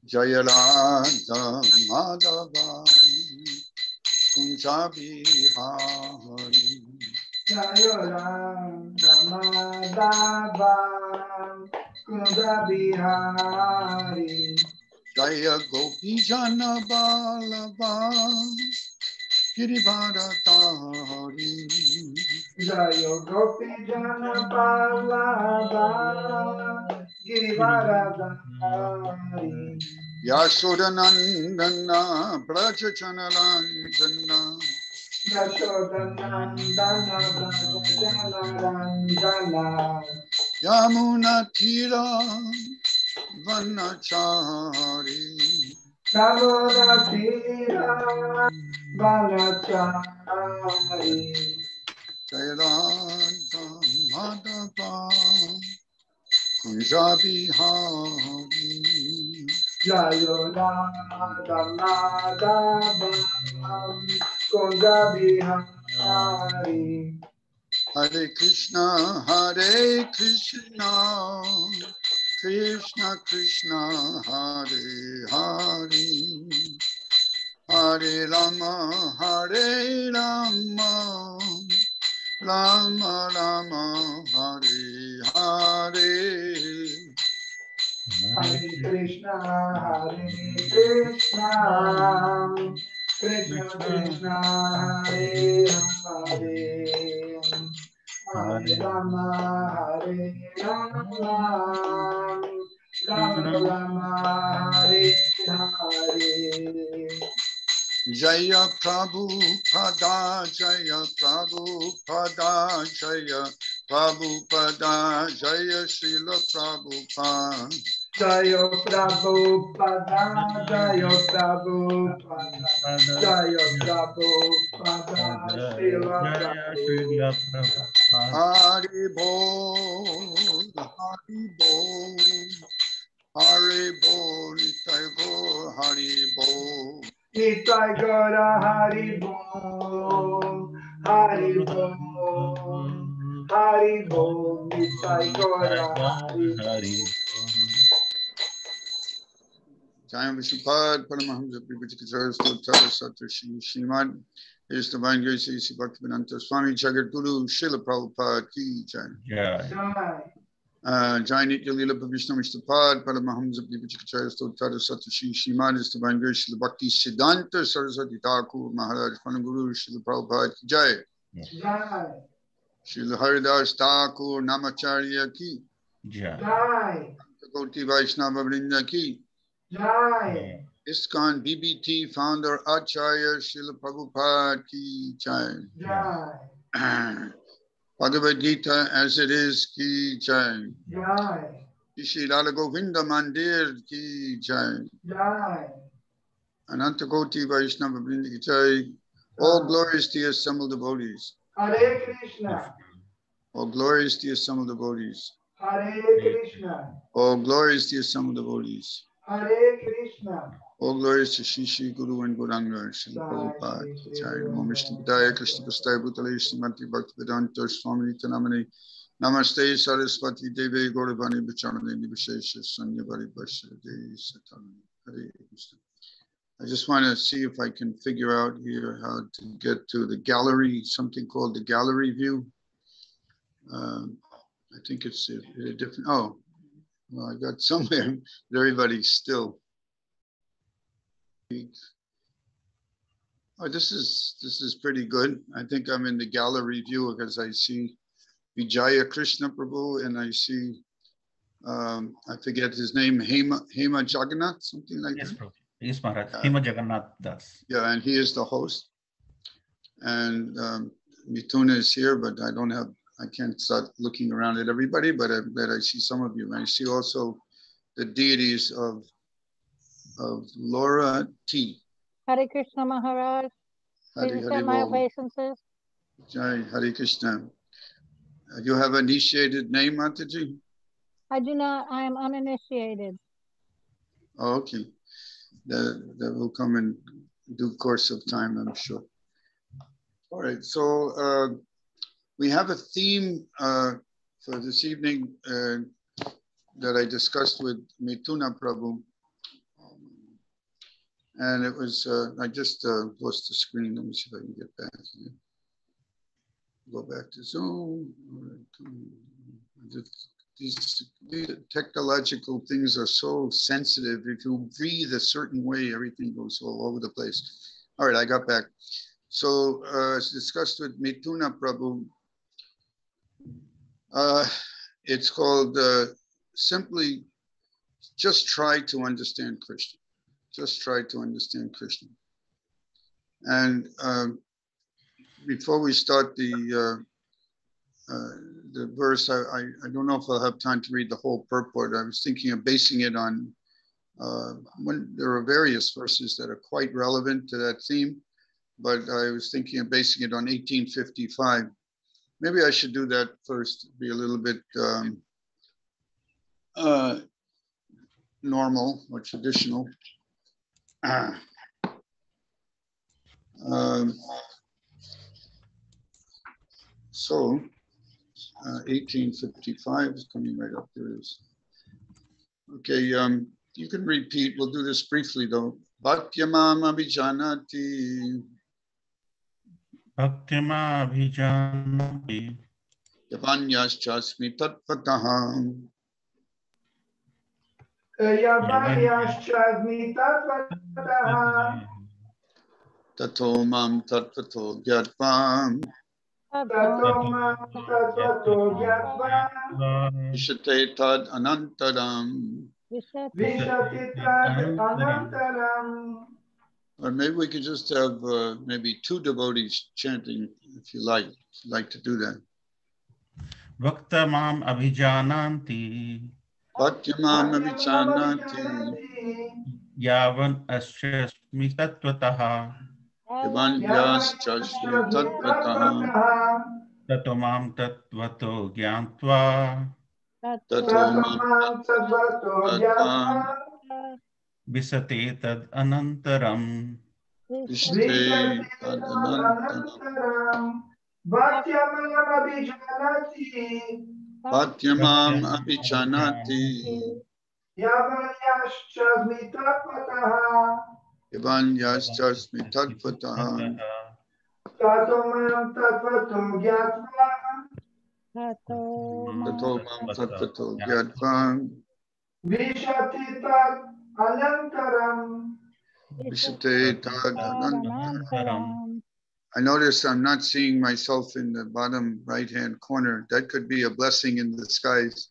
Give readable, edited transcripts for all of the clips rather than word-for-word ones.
Jaya Radha Madhava Kunja Bihari. Jaya Radha Madhava Kunja Bihari. Jaya Gopi Jana Balava Girivardhari. Jaya Gopi Jana Balava Girivardhari. Yashodanandana Braja Chanalanjana. Yashodanandana Braja Chanalanjana. Yamuna Tira Vanachari. Yamuna Tira Vanachari. Jaya Radha Madhava Kunja Bihari. Jaya Radha Madhava Kunja Bihari. Hare Krishna Krishna Krishna Hare Hare. Hare Rama Rama Rama Hare Hare. Hare Krishna Krishna Krishna Hare Hare. Hare Rama Rama Rama Hare Hare. Jaya Prabhupada Jaya Prabhupada Jaya Prabhupada Jaya Srila Prabhupada. Jaya Prabhupada Jaya Prabhupada Jaya Prabhupada Srila Prabhupada. Hari Bol Hari Bol Hari Bol Nitai Gaur Hari Bol. Nitai Gaura Hari Bol Hari Bol Hari Bol Nitai Gaura Hari Bol. Jai Vishupad Paramahamsa Prabhupada Stotra Satra Srimad. His Divine Grace Sri Bhaktivedanta Swami Jagat Guru Srila Prabhupada Ki Jai. Jai Nitya Lila Pavishna Mishtapad Paramahamsa Prabhupada Stotra Satra Srimad. His Divine Grace Srila Bhakti Siddhanta Saraswati Thakur Maharaj Guru Srila Prabhupada Ki Jai. Srila Haridas Thakur Namacharya Ki Jai. Koti Vaishnava Vrinda Ki Jai. ISKCON BBT founder Acharya Srila Prabhupada Ki Jai. Jai. Bhagavad Gita as it is Ki Jai. Jai. Shri Radha Govinda Mandir Ki Jai. Jai. Ananta Koti Vaishnava Vrinda Ki Jai. All glories to the assembled devotees. Hare Krishna. All glories to the assembled devotees. Hare Krishna. All glories to the assembled devotees. Hare Krishna. All glories to Shri Guru and Gauranga Srila Prabhupada. Jai Namo Vishnu Padaya Krishna Prasthaya Bhutale Srimati Bhaktivedanta Swami Tanamani. Namaste Saraswati Devi Gauravani Bacharani Vishesha Sanyavari Bhashade Satani. Hare Krishna. I just want to see if I can figure out here how to get to the gallery, something called the gallery view. I think it's a different, oh, well, I got somewhere that everybody's still. Oh, this is pretty good. I think I'm in the gallery view because I see Vijaya Krishna Prabhu and I see, I forget his name, Hema Jagannath, something like that. Yes, Maharaj. Hema Jagannath Das. Yeah, and he is the host. And Mituna is here, but I can't start looking around at everybody, but I'm glad I see some of you. And I see also the deities of Laura T. Hare Krishna Maharaj. Please accept my obeisances. Jai Hare Krishna. You have an initiated name, Mataji? I do not. I am uninitiated. Oh, okay. That will come in due course of time, I'm sure. All right. So we have a theme for this evening. that I discussed with Mithuna Prabhu. And it was, I just lost the screen. Let me see if I can get back here. Go back to Zoom. These technological things are so sensitive. If you breathe a certain way, everything goes all over the place. All right, I got back. So as discussed with Mithuna Prabhu, it's called simply just try to understand Krishna. Just try to understand Krishna. And before we start the verse, I don't know if I'll have time to read the whole purport. I was thinking of basing it on when there are various verses that are quite relevant to that theme, but I was thinking of basing it on 1855. Maybe I should do that first, be a little bit normal or traditional. So 1855 is coming right up. There it is. Okay, you can repeat. We'll do this briefly though. Bhaktyamam abhijanati. Bhaktima abhijanati. Yavanyaschasmi tatvataham. Yavanyaschasmi tatvataham. Tato mam tatvato gyatvam. Tato mam tatvato gyatvam. Vishate tad anantaram. Vishati tad anantaram. Or maybe we could just have maybe two devotees chanting, if you like. If you'd like to do that. Bhaktamam abhijananti. Bhaktyamam abhijanati. Yavan asyasmi tatvataha. Yavanyaschasmi tatvataham. Tatomam tatvato gyantva. Tato mam tatvato gyatvam. Visate tad anantaram. Vishate tad anantaram. Bhaktyamam abhijanati. Bhaktyamam abhijanati. Yavanyaschasmi tatvatah. Yavanyaschasmi tatvatah. Tato mam tatvato gyatva. Tato mam tatvato gyatvam. Vishati tad anantaram. Vishate tad anantaram. I notice I'm not seeing myself in the bottom right-hand corner. That could be a blessing in disguise.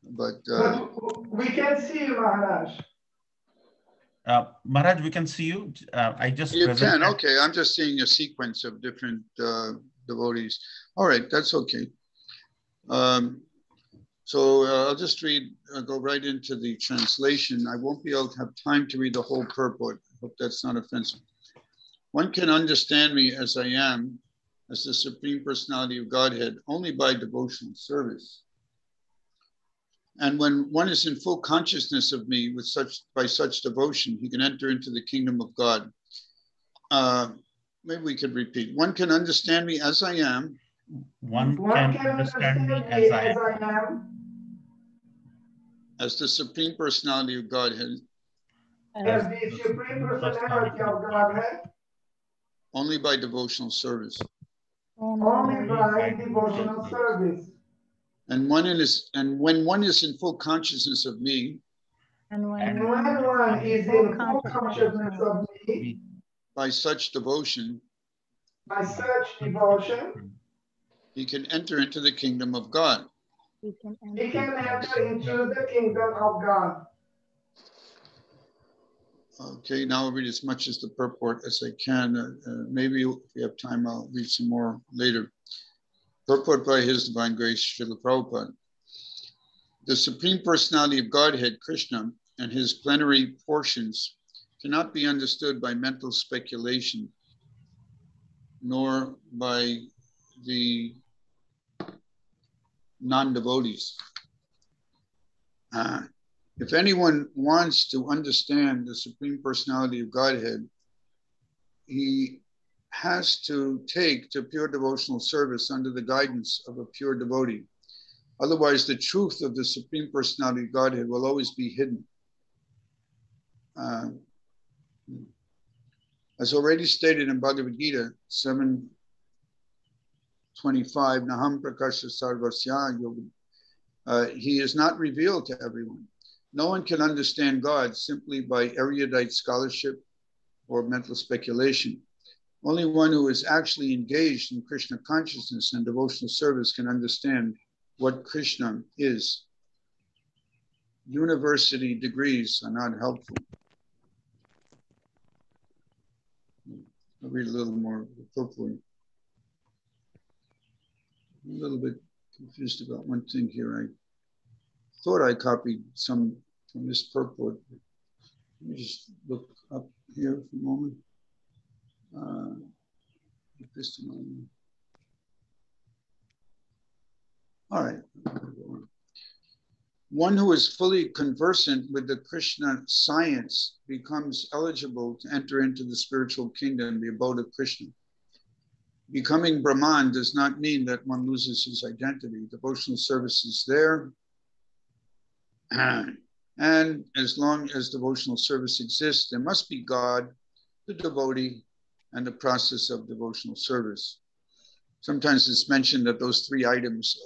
But we can see you, Maharaj. Maharaj, we can see you. I just you presented. can, okay. I'm just seeing a sequence of different devotees. All right, that's okay. So I'll just go right into the translation. I won't be able to have time to read the whole purport. I hope that's not offensive. One can understand me as I am, as the Supreme Personality of Godhead, only by devotional service. And when one is in full consciousness of me by such devotion, he can enter into the kingdom of God. Maybe we could repeat. One can understand me as I am. One can understand me as I am. As the Supreme Personality of Godhead. As the Supreme Personality of Godhead. Only by devotional service. Only by devotional service. And when one is in full consciousness of me. And when one is in full consciousness of me. By such devotion. By such devotion. He can enter into the kingdom of God. He can enter into the kingdom of God. Okay, now I'll read as much as the purport as I can. Maybe if we have time, I'll read some more later. Purport by His Divine Grace, Srila Prabhupada. The Supreme Personality of Godhead, Krishna, and his plenary portions cannot be understood by mental speculation, nor by the non-devotees. If anyone wants to understand the Supreme Personality of Godhead, he has to take to pure devotional service under the guidance of a pure devotee. Otherwise, the truth of the Supreme Personality of Godhead will always be hidden. As already stated in Bhagavad Gita 7:25, Naham Prakasha Sarvasya Yoga, he is not revealed to everyone. No one can understand God simply by erudite scholarship or mental speculation. Only one who is actually engaged in Krishna consciousness and devotional service can understand what Krishna is. University degrees are not helpful. I'll read a little more appropriately. I'm a little bit confused about one thing here. I thought I copied some from this purport. Let me just look up here for a moment. All right. One who is fully conversant with the Krishna science becomes eligible to enter into the spiritual kingdom, the abode of Krishna. Becoming Brahman does not mean that one loses his identity. Devotional service is there. And as long as devotional service exists, there must be God, the devotee, and the process of devotional service. Sometimes it's mentioned that those three items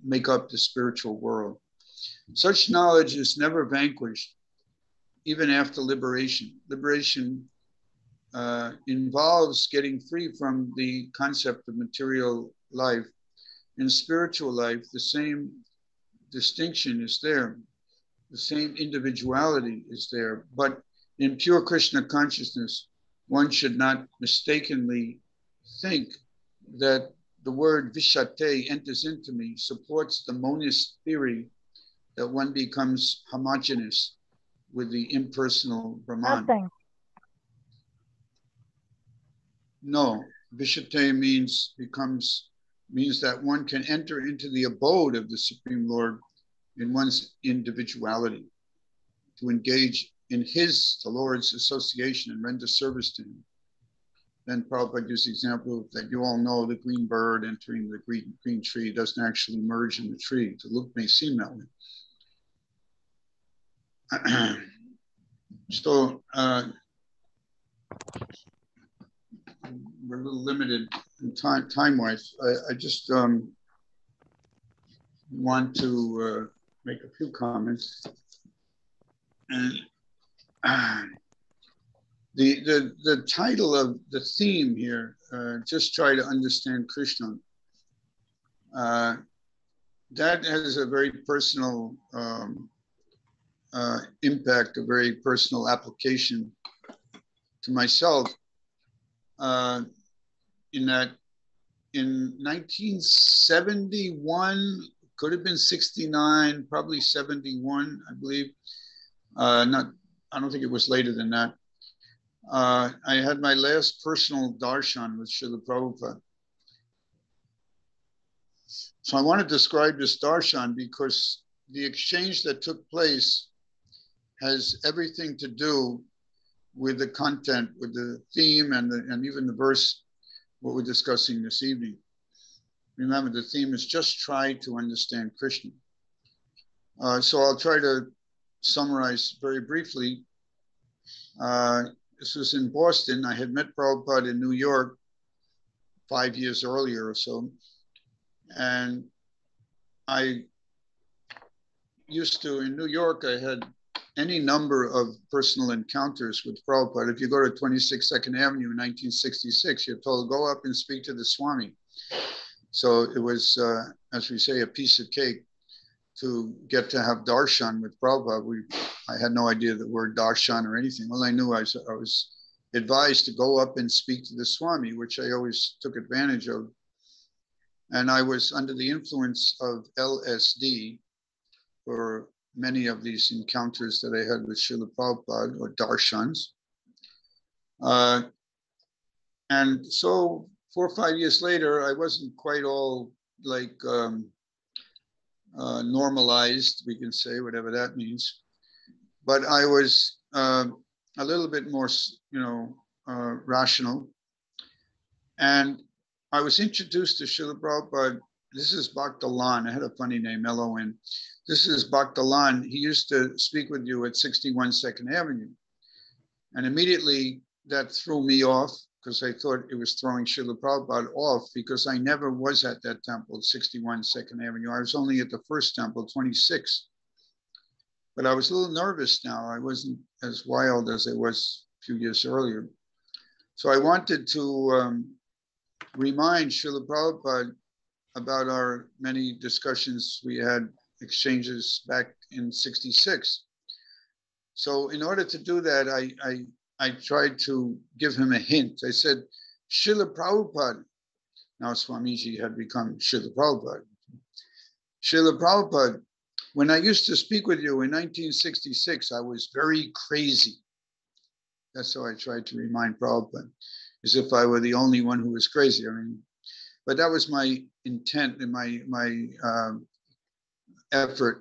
make up the spiritual world. Such knowledge is never vanquished, even after liberation. Liberation involves getting free from the concept of material life. In spiritual life, the same distinction is there. The same individuality is there. But in pure Krishna consciousness, one should not mistakenly think that the word vishate enters into me supports the monist theory that one becomes homogeneous with the impersonal Brahman. Nothing. No, vishate means that one can enter into the abode of the Supreme Lord in one's individuality, to engage in the Lord's association and render service to him. Then Prabhupada gives the example that you all know, the green bird entering the green tree doesn't actually merge in the tree. The look may seem that way. So we're a little limited in time-wise. I just want to make a few comments. And the title of the theme here, just try to understand Krishna. That has a very personal impact, a very personal application to myself. In that, in 1971, could have been 69, probably 71, I believe. I don't think it was later than that. I had my last personal darshan with Srila Prabhupada. So I want to describe this darshan because the exchange that took place has everything to do with the content, with the theme and even the verse, what we're discussing this evening. Remember, the theme is just try to understand Krishna. So I'll try to summarize very briefly. This was in Boston. I had met Prabhupada in New York 5 years earlier or so. And I used to, in New York, I had any number of personal encounters with Prabhupada. If you go to 26 Second Avenue in 1966, you're told, go up and speak to the Swami. So it was, as we say, a piece of cake to get to have darshan with Prabhupada. I had no idea the word darshan or anything. All I knew I was advised to go up and speak to the Swami, which I always took advantage of. And I was under the influence of LSD for many of these encounters that I had with Srila Prabhupada, or darshans. And so 4 or 5 years later, I wasn't quite all like normalized, we can say, whatever that means. But I was a little bit more, rational. And I was introduced to Srila Prabhupada This is Bhaktalan. I had a funny name, L-O-N. This is Bhaktalan. He used to speak with you at 61 2nd Avenue. And immediately that threw me off because I thought it was throwing Srila Prabhupada off because I never was at that temple at 61 2nd Avenue. I was only at the first temple, 26. But I was a little nervous now. I wasn't as wild as I was a few years earlier. So I wanted to remind Srila Prabhupada about our many discussions we had, exchanges back in 66. So in order to do that, I tried to give him a hint. I said, Srila Prabhupada, now Swamiji had become Srila Prabhupada. Srila Prabhupada, when I used to speak with you in 1966, I was very crazy. That's how I tried to remind Prabhupada, as if I were the only one who was crazy. I mean, but that was my intent and my effort,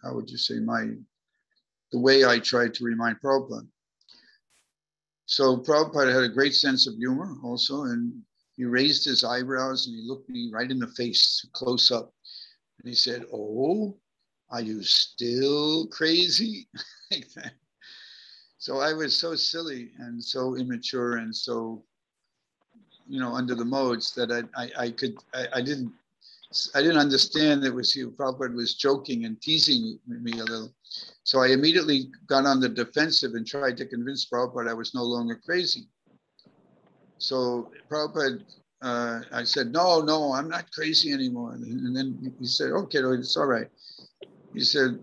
how would you say, the way I tried to remind Prabhupada. So Prabhupada had a great sense of humor also, and he raised his eyebrows and he looked me right in the face, close up. And he said, "Oh, are you still crazy?" Like that. So I was so silly and so immature and so, under the modes that I didn't understand that Prabhupada was joking and teasing me a little. So I immediately got on the defensive and tried to convince Prabhupada I was no longer crazy. So Prabhupada, I said, no, I'm not crazy anymore. And then he said, okay, it's all right. He said,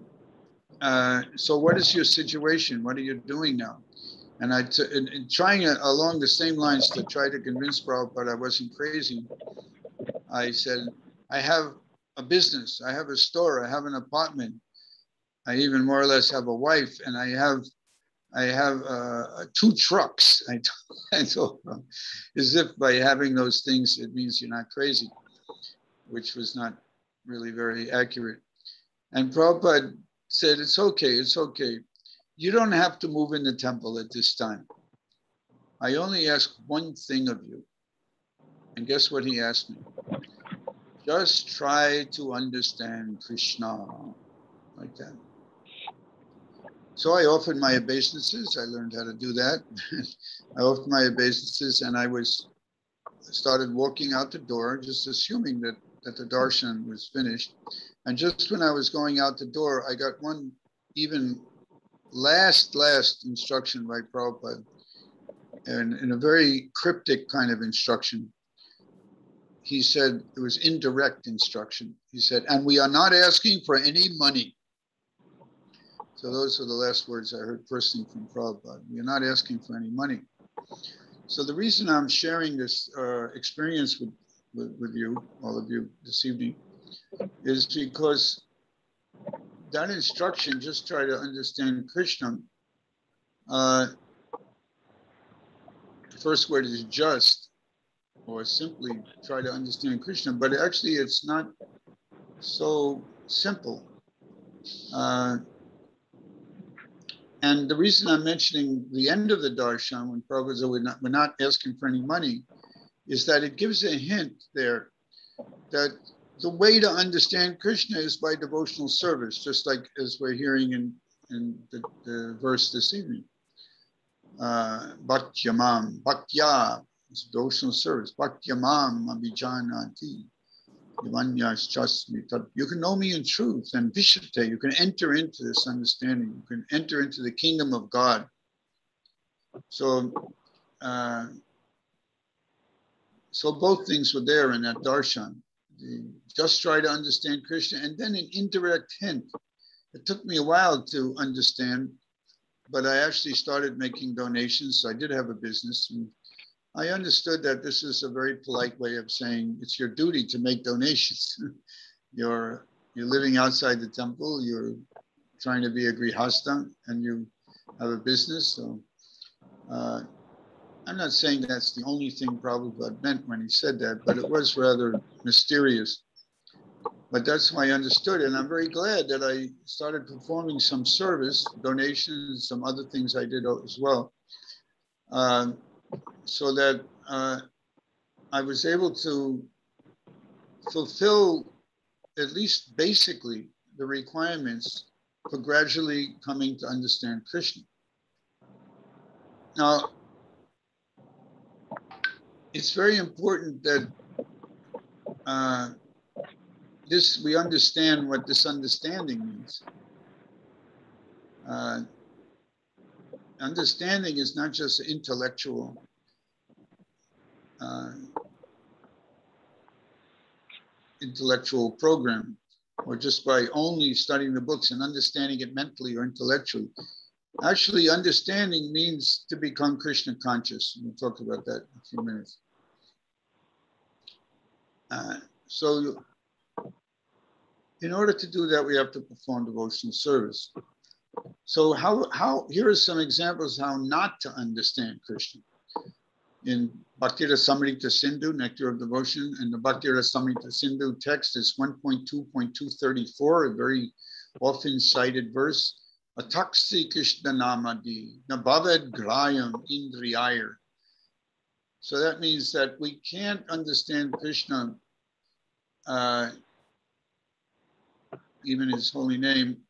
so what is your situation? What are you doing now? And in trying along the same lines to try to convince Prabhupada I wasn't crazy, I said, I have a business, I have a store, I have an apartment, I even more or less have a wife, and I have 2 trucks. I told him, as if by having those things, it means you're not crazy, which was not really very accurate. And Prabhupada said, it's okay. You don't have to move in the temple at this time. I only ask one thing of you. And guess what he asked me? Just try to understand Krishna, like that. So I offered my obeisances. I learned how to do that. I offered my obeisances, and I started walking out the door, just assuming that the darshan was finished. And just when I was going out the door, I got one even last instruction by Prabhupada, and in a very cryptic kind of instruction. He said, it was indirect instruction. He said, and we are not asking for any money. So those are the last words I heard personally from Prabhupada. We are not asking for any money. So the reason I'm sharing this experience with you, all of you this evening, is because that instruction, just try to understand Krishna. The first word is just, or simply try to understand Krishna, but actually it's not so simple. And the reason I'm mentioning the end of the darshan, when Prabhupada said we're not asking for any money, is that it gives a hint there that the way to understand Krishna is by devotional service, just like as we're hearing in the verse this evening. Bhaktyamam, bhaktya is devotional service. Bhaktyamam abhijanati. You can know me in truth, and vishate, you can enter into this understanding, you can enter into the kingdom of God. So both things were there in that darshan. Just try to understand Krishna, and then an indirect hint. It took me a while to understand, but I actually started making donations. So I did have a business, and I understood that this is a very polite way of saying it's your duty to make donations. You're living outside the temple, you're trying to be a grihasta, and you have a business. So I'm not saying that's the only thing Prabhupada meant when he said that, but it was rather mysterious. But that's how I understood it. And I'm very glad that I started performing some service, donations, some other things I did as well. so that I was able to fulfill, at least basically, the requirements for gradually coming to understand Krishna. Now, it's very important that we understand what this understanding means. Understanding is not just intellectual program, or just by only studying the books and understanding it mentally or intellectually. Actually, understanding means to become Krishna conscious. We'll talk about that in a few minutes. So in order to do that, we have to perform devotional service. So here are some examples how not to understand Krishna. In Bhakti Rasamrita Sindhu, Nectar of Devotion, and the Bhakti Rasamrita Sindhu text is 1.2.234, a very often cited verse. Ataksi Krishna Namadi, Nabhavad Grayam Indriyayar. So that means that we can't understand Krishna, even his holy name,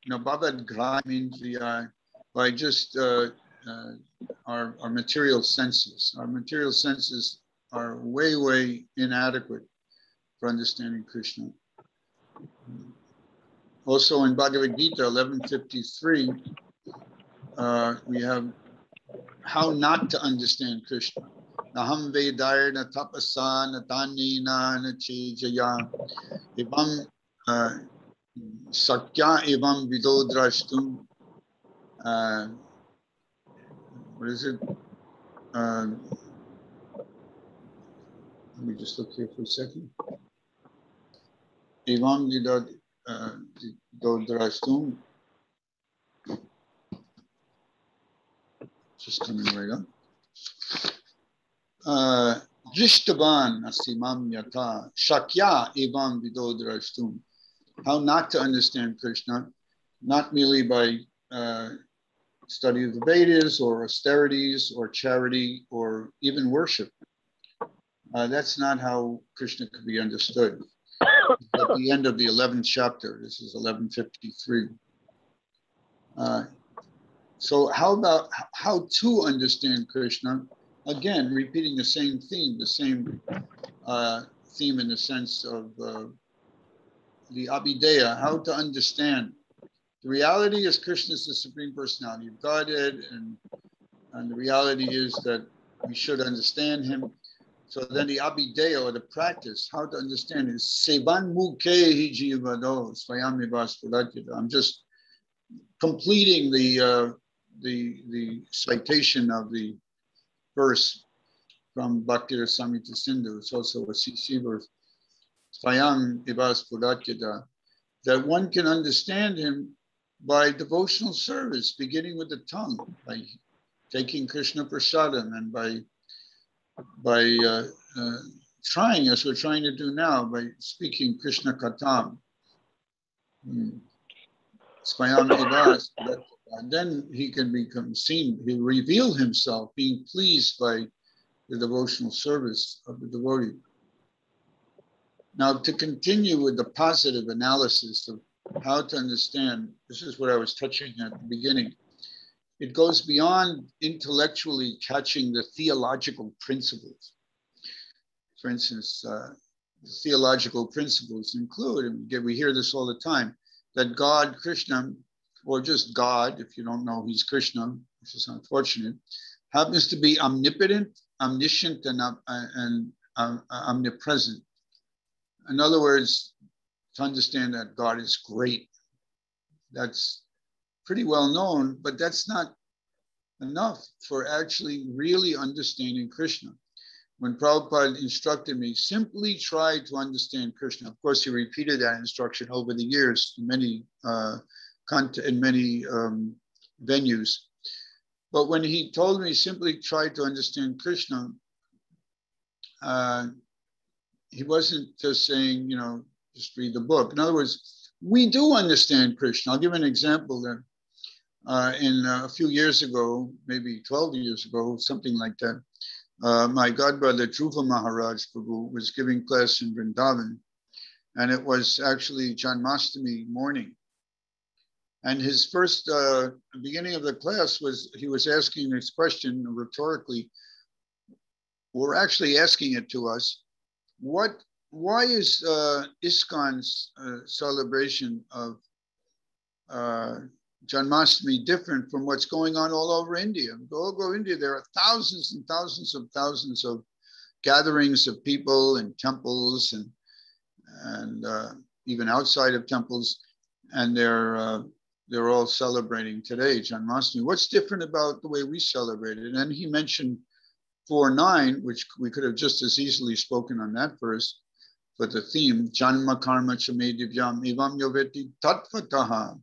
Nabhavad Grayam Indriyayar, by just our material senses. Our material senses are way, way inadequate for understanding Krishna. Also in Bhagavad Gita 11:53, we have how not to understand Krishna. Naham vedayar na tapasa na tanina na chejaya evam sakya evam vidodrashtum. What is it? Let me just look here for a second. Evam vidodrashtum. Just coming right up. Drishtavan asimam yata shakya evam vidodrashtum. How not to understand Krishna, not merely by study of the Vedas or austerities or charity or even worship. That's not how Krishna could be understood. At the end of the 11th chapter, this is 11:53. So how about how to understand Krishna? Again, repeating the same theme, theme in the sense of the Abhideya, how to understand. The reality is Krishna is the Supreme Personality of Godhead, and the reality is that we should understand him. So then the Abhideya, or the practice, how to understand is Sevan Mukhe Jivado Swami Vaspulatita. I'm just completing the citation of the verse from Bhakti Rasamrita Sindhu. It's also a CC verse. Swayam Ivas Puratita, that one can understand him by devotional service, beginning with the tongue, by taking Krishna Prasadam, and by trying, as we're trying to do now, by speaking Krishna Katham. Swayam Ivas, and then he can become seen, he'll reveal himself, being pleased by the devotional service of the devotee. Now, to continue with the positive analysis of how to understand, this is what I was touching at the beginning. It goes beyond intellectually catching the theological principles. For instance, the theological principles include, and we hear this all the time, that God, Krishna, or just God, if you don't know he's Krishna, which is unfortunate, happens to be omnipotent, omniscient, and omnipresent. In other words, to understand that God is great. That's pretty well known, but that's not enough for actually really understanding Krishna. When Prabhupada instructed me, simply try to understand Krishna. Of course, he repeated that instruction over the years in many venues. But when he told me simply try to understand Krishna, he wasn't just saying, just read the book. In other words, we do understand Krishna. I'll give an example there. A few years ago, maybe 12 years ago, something like that, my godbrother Dhruva Maharaj Prabhu was giving class in Vrindavan, and it was actually Janmashtami morning. And his first beginning of the class was, he was asking this question rhetorically. We're actually asking it to us. Why is ISKCON's celebration of Janmashtami different from what's going on all over India? All over India, there are thousands and thousands of gatherings of people in temples and even outside of temples, and they're all celebrating today Janmashtami. What's different about the way we celebrate it? And he mentioned 4-9, which we could have just as easily spoken on that verse, but the theme, Janma Karma Chame Divyam Evam Yoveti Tatvataha,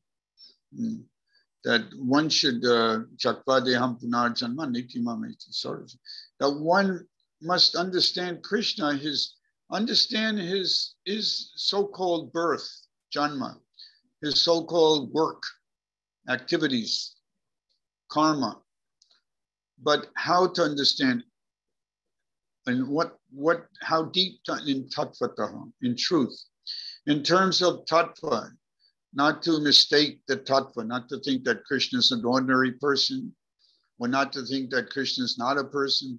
that one should Chakva Deham Punar Janma Nitimameti, sort of, that one must understand Krishna, understand his so-called birth, Janma, his so-called work, activities, karma, but how to understand and how deep in tattvataha, in truth, in terms of tattva, not to mistake the tattva, not to think that Krishna is an ordinary person, or not to think that Krishna is not a person,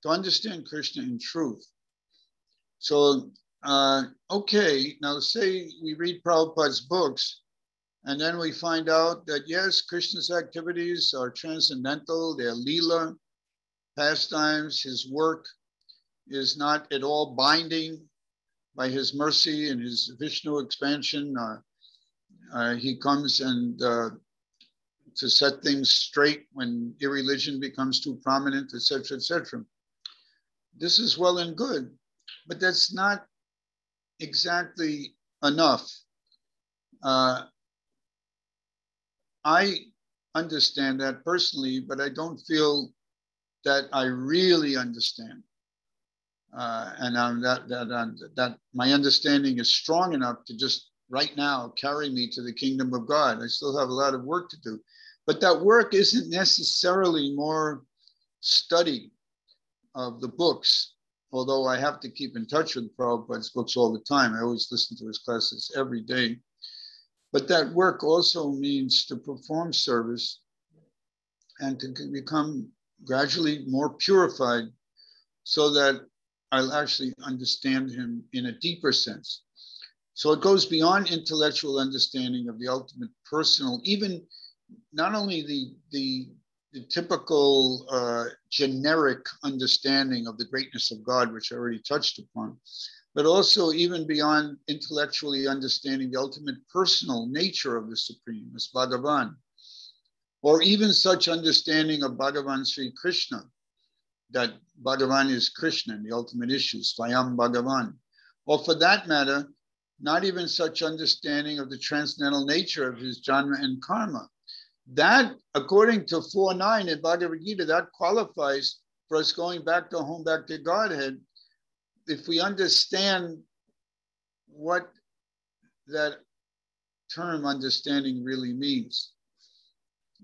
to understand Krishna in truth. So, okay, now say we read Prabhupada's books, and then we find out that yes, Krishna's activities are transcendental, they're lila, pastimes, his work is not at all binding by his mercy and his Vishnu expansion. He comes and to set things straight when irreligion becomes too prominent, etc., etc. This is well and good, but that's not exactly enough. I understand that personally, but I don't feel that I really understand. And that my understanding is strong enough to just right now carry me to the kingdom of God. I still have a lot of work to do. But that work isn't necessarily more study of the books, although I have to keep in touch with Prabhupada's books all the time. I always listen to his classes every day. But that work also means to perform service and to become gradually more purified so that I'll actually understand him in a deeper sense. So it goes beyond intellectual understanding of the ultimate personal, even not only the typical generic understanding of the greatness of God, which I already touched upon, but also even beyond intellectually understanding the ultimate personal nature of the Supreme, as Bhagavan, or even such understanding of Bhagavan Sri Krishna, that Bhagavan is Krishna in the ultimate issues, Swayam Bhagavan, or for that matter, not even such understanding of the transcendental nature of his janma and karma. That, according to 4.9 in Bhagavad Gita, that qualifies for us going back to home, back to Godhead, if we understand what that term understanding really means.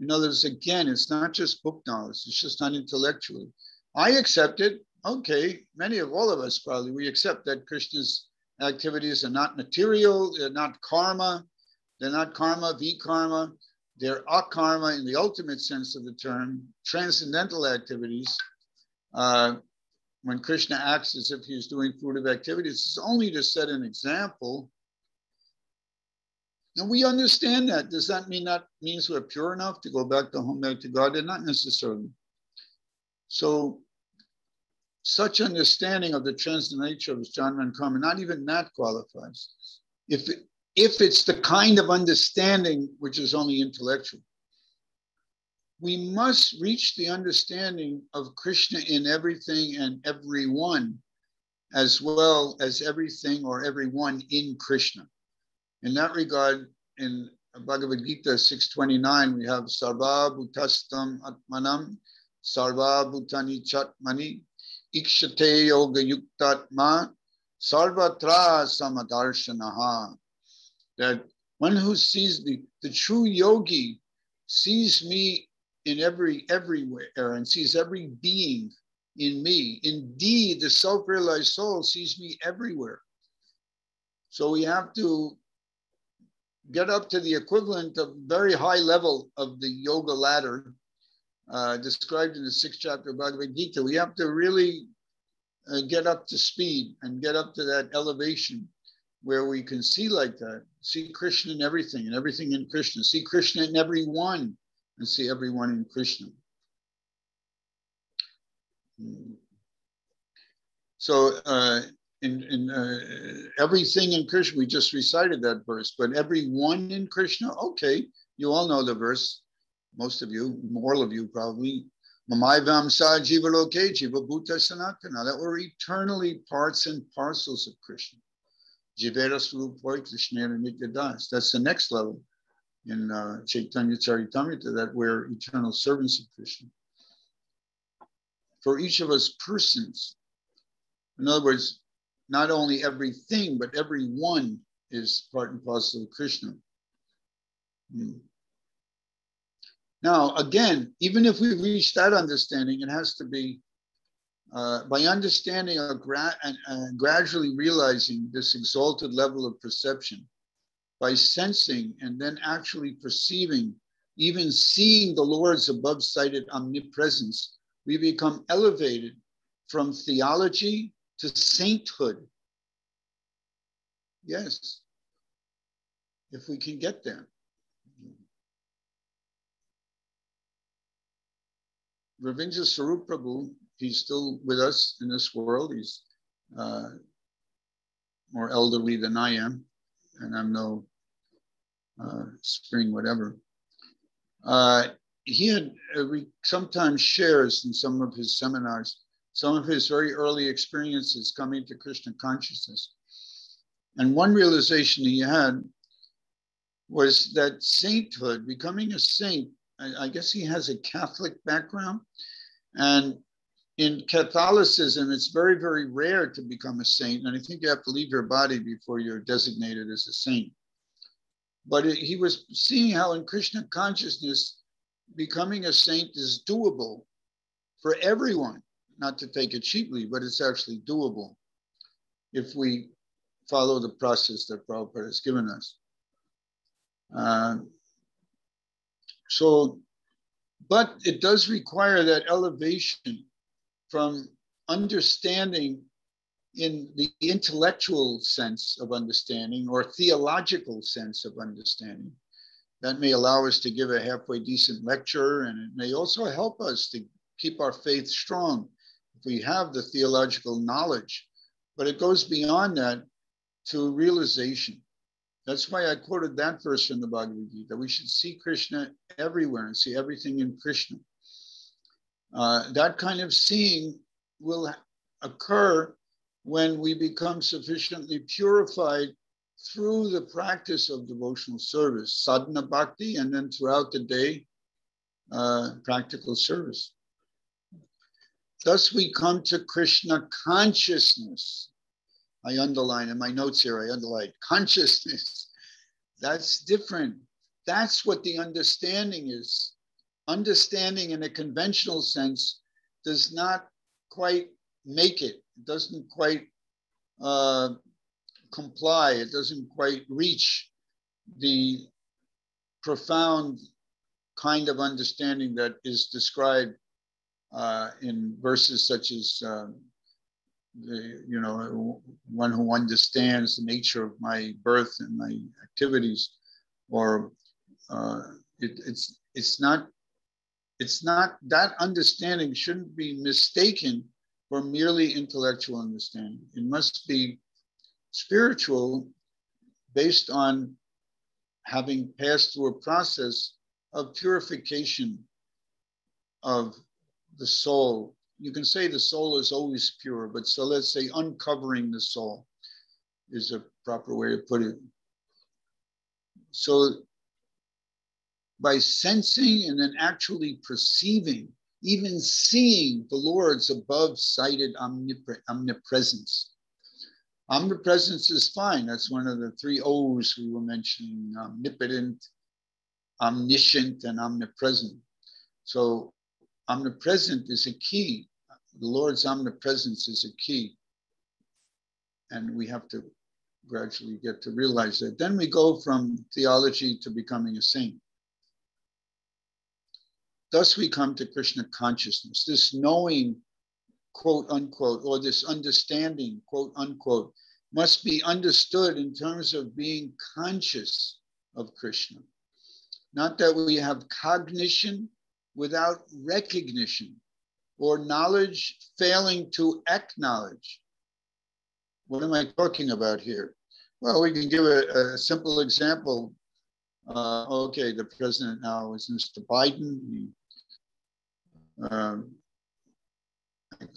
In other words, again, it's not just book knowledge, it's just not intellectually. I accept it. Okay, all of us probably, we accept that Krishna's activities are not material, they're not karma, vikarma, they're akarma in the ultimate sense of the term, transcendental activities. When Krishna acts as if he is doing fruitive activities, it's only to set an example. And we understand that. Does that mean that means we're pure enough to go back to home, back to God? Not necessarily. So such understanding of the transcendental nature of his janma and karma, not even that qualifies. If it's the kind of understanding which is only intellectual. We must reach the understanding of Krishna in everything and everyone, as well as everything or everyone in Krishna. In that regard, in Bhagavad Gita 6.29, we have Sarva Bhutastam Atmanam, Sarva Bhutani Chatmani, Ikshate Yoga Yuktatma, Sarvatra Samadarshanaha. That one who sees the true yogi sees me in everywhere and sees every being in me. Indeed, the self-realized soul sees me everywhere. So we have to get up to the equivalent of very high level of the yoga ladder described in the 6th chapter of Bhagavad Gita. We have to really get up to speed and get up to that elevation where we can see like that, see Krishna in everything and everything in Krishna, see Krishna in everyone and see everyone in Krishna. So in everything in Krishna, we just recited that verse, but everyone in Krishna, okay, you all know the verse, most of you, all of you probably, Mamaivam sa jiva loke jiva bhuta sanatana, that we're eternally parts and parcels of Krishna. Jivera Swarupoi Krishnera Nitya Das. That's the next level in Chaitanya Charitamrita, that we're eternal servants of Krishna. For each of us persons, in other words, not only everything, but everyone is part and parcel of Krishna. Now, again, even if we reach that understanding, it has to be by understanding and gradually realizing this exalted level of perception, by sensing and then actually perceiving, even seeing the Lord's above-cited omnipresence, we become elevated from theology to sainthood. Yes, if we can get there. Ravindra Sarup Prabhu, he's still with us in this world. He's more elderly than I am, and I'm no spring whatever. He had sometimes shares in some of his seminars some of his very early experiences coming to Krishna consciousness. And one realization he had was that sainthood, becoming a saint, I guess he has a Catholic background. And in Catholicism, it's very, very rare to become a saint. And I think you have to leave your body before you're designated as a saint. But he was seeing how in Krishna consciousness, becoming a saint is doable for everyone. Not to take it cheaply, but it's actually doable if we follow the process that Prabhupada has given us. But it does require that elevation from understanding in the intellectual sense of understanding or theological sense of understanding. That may allow us to give a halfway decent lecture, and it may also help us to keep our faith strong if we have the theological knowledge. But it goes beyond that to realization. That's why I quoted that verse from the Bhagavad Gita. We should see Krishna everywhere and see everything in Krishna. That kind of seeing will occur when we become sufficiently purified through the practice of devotional service, sadhana bhakti, and then throughout the day, practical service. Thus we come to Krishna consciousness. I underline in my notes here, I underline consciousness. That's different. That's what the understanding is. Understanding in a conventional sense does not quite make it. It doesn't quite comply. It doesn't quite reach the profound kind of understanding that is described in verses such as one who understands the nature of my birth and my activities, or it's not that understanding shouldn't be mistaken for merely intellectual understanding. It must be spiritual, based on having passed through a process of purification of the soul. You can say the soul is always pure, but so let's say uncovering the soul is a proper way to put it. So by sensing and then actually perceiving, even seeing the Lord's above-cited omnipresence. Omnipresence is fine. That's one of the three O's we were mentioning: omnipotent, omniscient and omnipresent. So omnipresent is a key. The Lord's omnipresence is a key. And we have to gradually get to realize that. Then we go from theology to becoming a saint. Thus we come to Krishna consciousness, this knowing, quote unquote, or this understanding, quote unquote, must be understood in terms of being conscious of Krishna. Not that we have cognition without recognition, or knowledge failing to acknowledge. What am I talking about here? Well, we can give a simple example. Okay, the president now is Mr. Biden.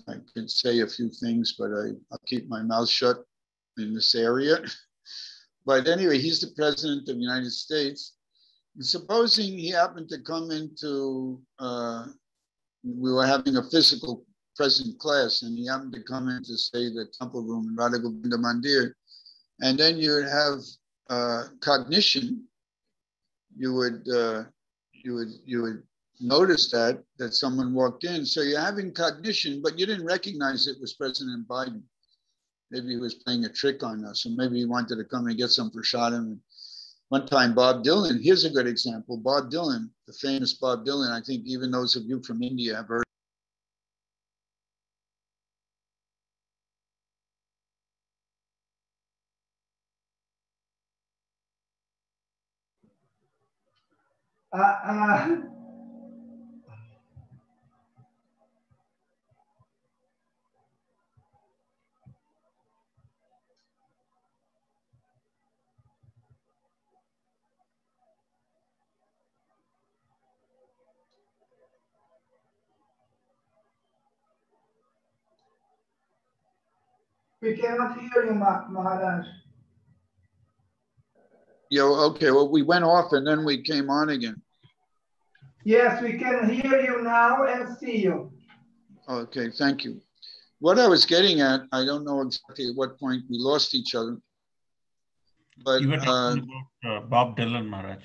I could say a few things, but I'll keep my mouth shut in this area. But anyway, he's the president of the United States. And supposing he happened to come into, we were having a physical present class, and he happened to come in to say the temple room in Radha Govinda Mandir, and then you would have cognition. You would notice that someone walked in. So you're having cognition, but you didn't recognize it was President Biden. Maybe he was playing a trick on us, or maybe he wanted to come and get some prasadam. One time, Bob Dylan, here's a good example. Bob Dylan, the famous Bob Dylan, I think even those of you from India have heard. We cannot hear you, Maharaj. Yeah, okay, well, we went off and then we came on again. Yes, we can hear you now and see you. Okay, thank you. What I was getting at, I don't know exactly at what point we lost each other. But you were talking about Bob Dylan, Maharaj.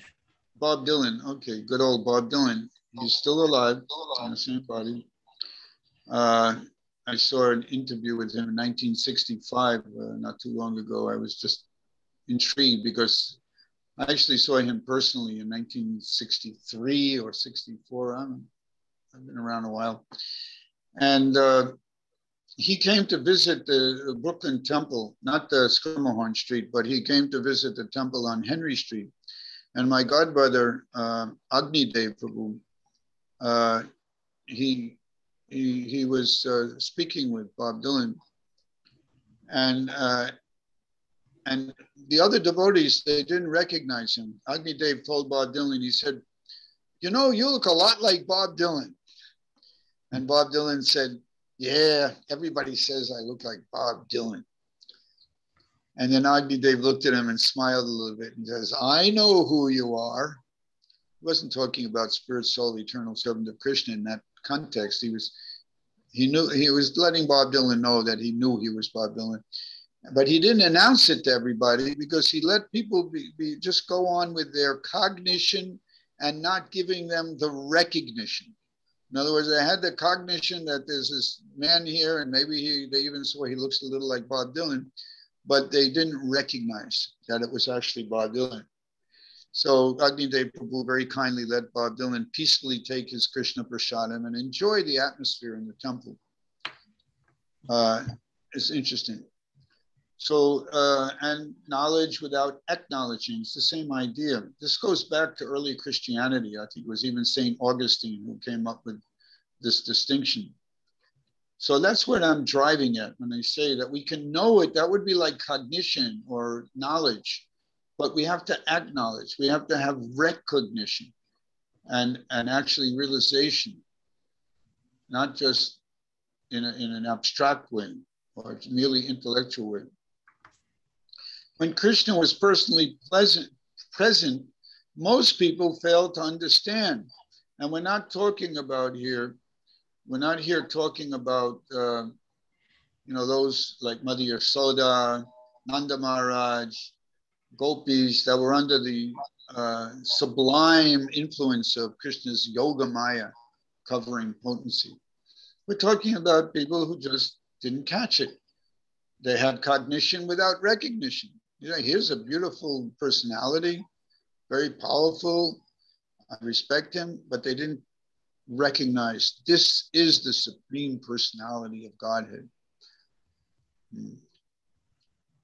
Bob Dylan, okay, good old Bob Dylan. He's still alive in the same body. I saw an interview with him in 1965, not too long ago. I was just intrigued because I actually saw him personally in 1963 or 64. I've been around a while. And he came to visit the Brooklyn Temple, not the Schermerhorn Street, but he came to visit the temple on Henry Street. And my godbrother, Agni Dev Prabhu, he was speaking with Bob Dylan. And the other devotees, they didn't recognize him. Agni Dev told Bob Dylan, he said, you know, you look a lot like Bob Dylan. And Bob Dylan said, yeah, everybody says I look like Bob Dylan. And then Agni Dev looked at him and smiled a little bit and says, I know who you are. He wasn't talking about spirit, soul, eternal servant of Krishna in that context. He was letting Bob Dylan know that he knew he was Bob Dylan. But he didn't announce it to everybody because he let people just go on with their cognition and not giving them the recognition. In other words, they had the cognition that there's this man here, and maybe they even saw he looks a little like Bob Dylan, but they didn't recognize that it was actually Bob Dylan. So Agni Dev Prabhu very kindly let Bob Dylan peacefully take his Krishna prasadam and enjoy the atmosphere in the temple. It's interesting. So, and knowledge without acknowledging, it's the same idea. This goes back to early Christianity. I think it was even St. Augustine who came up with this distinction. So that's what I'm driving at when I say that we can know it. That would be like cognition or knowledge, but we have to acknowledge. We have to have recognition and actually realization, not just in an abstract way or merely intellectual way. When Krishna was personally present, most people fail to understand. And we're not talking about here, we're not here talking about, those like Mother Yasoda, Nanda Maharaj, gopis that were under the sublime influence of Krishna's yoga maya covering potency. We're talking about people who just didn't catch it. They had cognition without recognition. You know, here's a beautiful personality, very powerful. I respect him, but they didn't recognize this is the supreme personality of Godhead.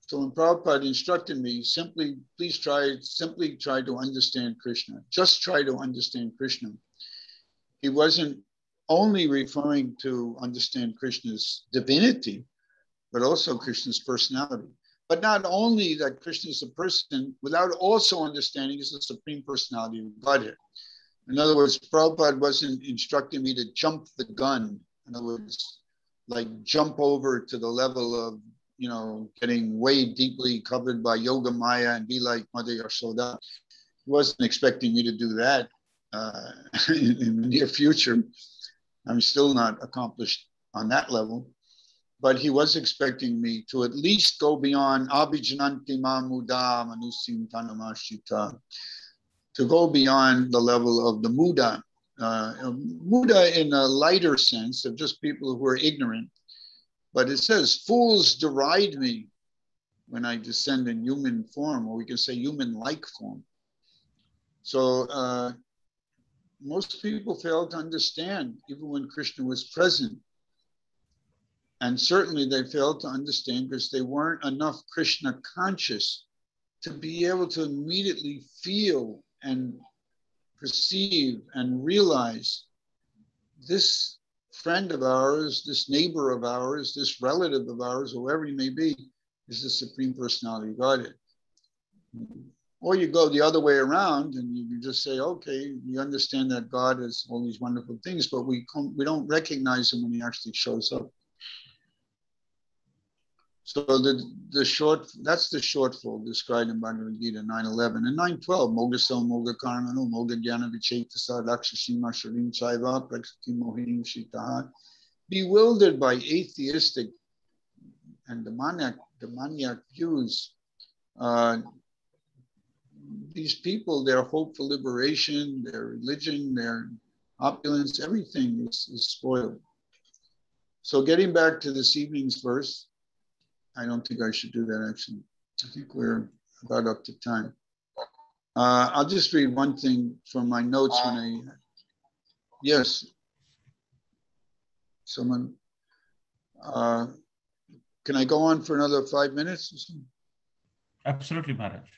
So when Prabhupada instructed me, simply try to understand Krishna. Just try to understand Krishna. He wasn't only referring to understand Krishna's divinity, but also Krishna's personality. But not only that Krishna is a person, without also understanding he's the supreme personality of Godhead. In other words, Prabhupada wasn't instructing me to jump the gun. In other words, like jump over to the level of, you know, getting way deeply covered by Yoga Maya and be like Mother Yashoda. He wasn't expecting me to do that in the near future. I'm still not accomplished on that level. But he was expecting me to at least go beyond Abhijananti Mamuda Manusim Tanamashita, to go beyond the level of the Muda. Muda in a lighter sense of just people who are ignorant. But it says, fools deride me when I descend in human form, or we can say human-like form. So most people fail to understand, even when Krishna was present. And certainly they failed to understand because they weren't enough Krishna conscious to be able to immediately feel and perceive and realize this friend of ours, this neighbor of ours, this relative of ours, whoever he may be, is the Supreme Personality of Godhead. Or you go the other way around and you just say, okay, we understand that God has all these wonderful things, but we don't recognize him when he actually shows up. So that's the shortfall described in Bhagavad Gita 9:11 and 9:12. Moga sel moga karmanu moga jnana vichetasa rakshashima sharim chaiva prakriti mohinim shitaha. Bewildered by atheistic and demoniac views, these people, their hope for liberation, their religion, their opulence, everything is spoiled. So getting back to this evening's verse, I don't think I should do that, actually. I think we're about up to time. I'll just read one thing from my notes yes. Someone, can I go on for another 5 minutes or something? Absolutely, Maharaj.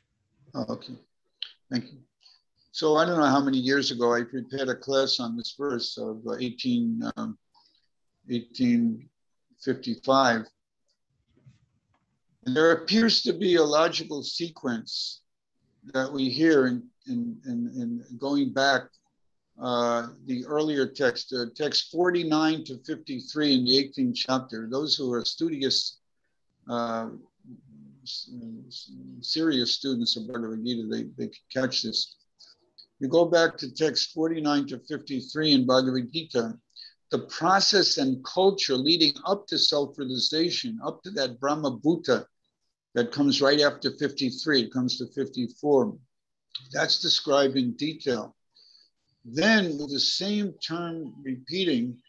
Oh, okay, thank you. So I don't know how many years ago I prepared a class on this verse of 1855. And there appears to be a logical sequence that we hear in going back the earlier text, text 49 to 53 in the 18th chapter. Those who are studious, serious students of Bhagavad Gita, they can catch this. You go back to text 49 to 53 in Bhagavad Gita, the process and culture leading up to self-realization, up to that Brahma Bhuta that comes right after 53, it comes to 54. That's described in detail. Then with the same term repeating,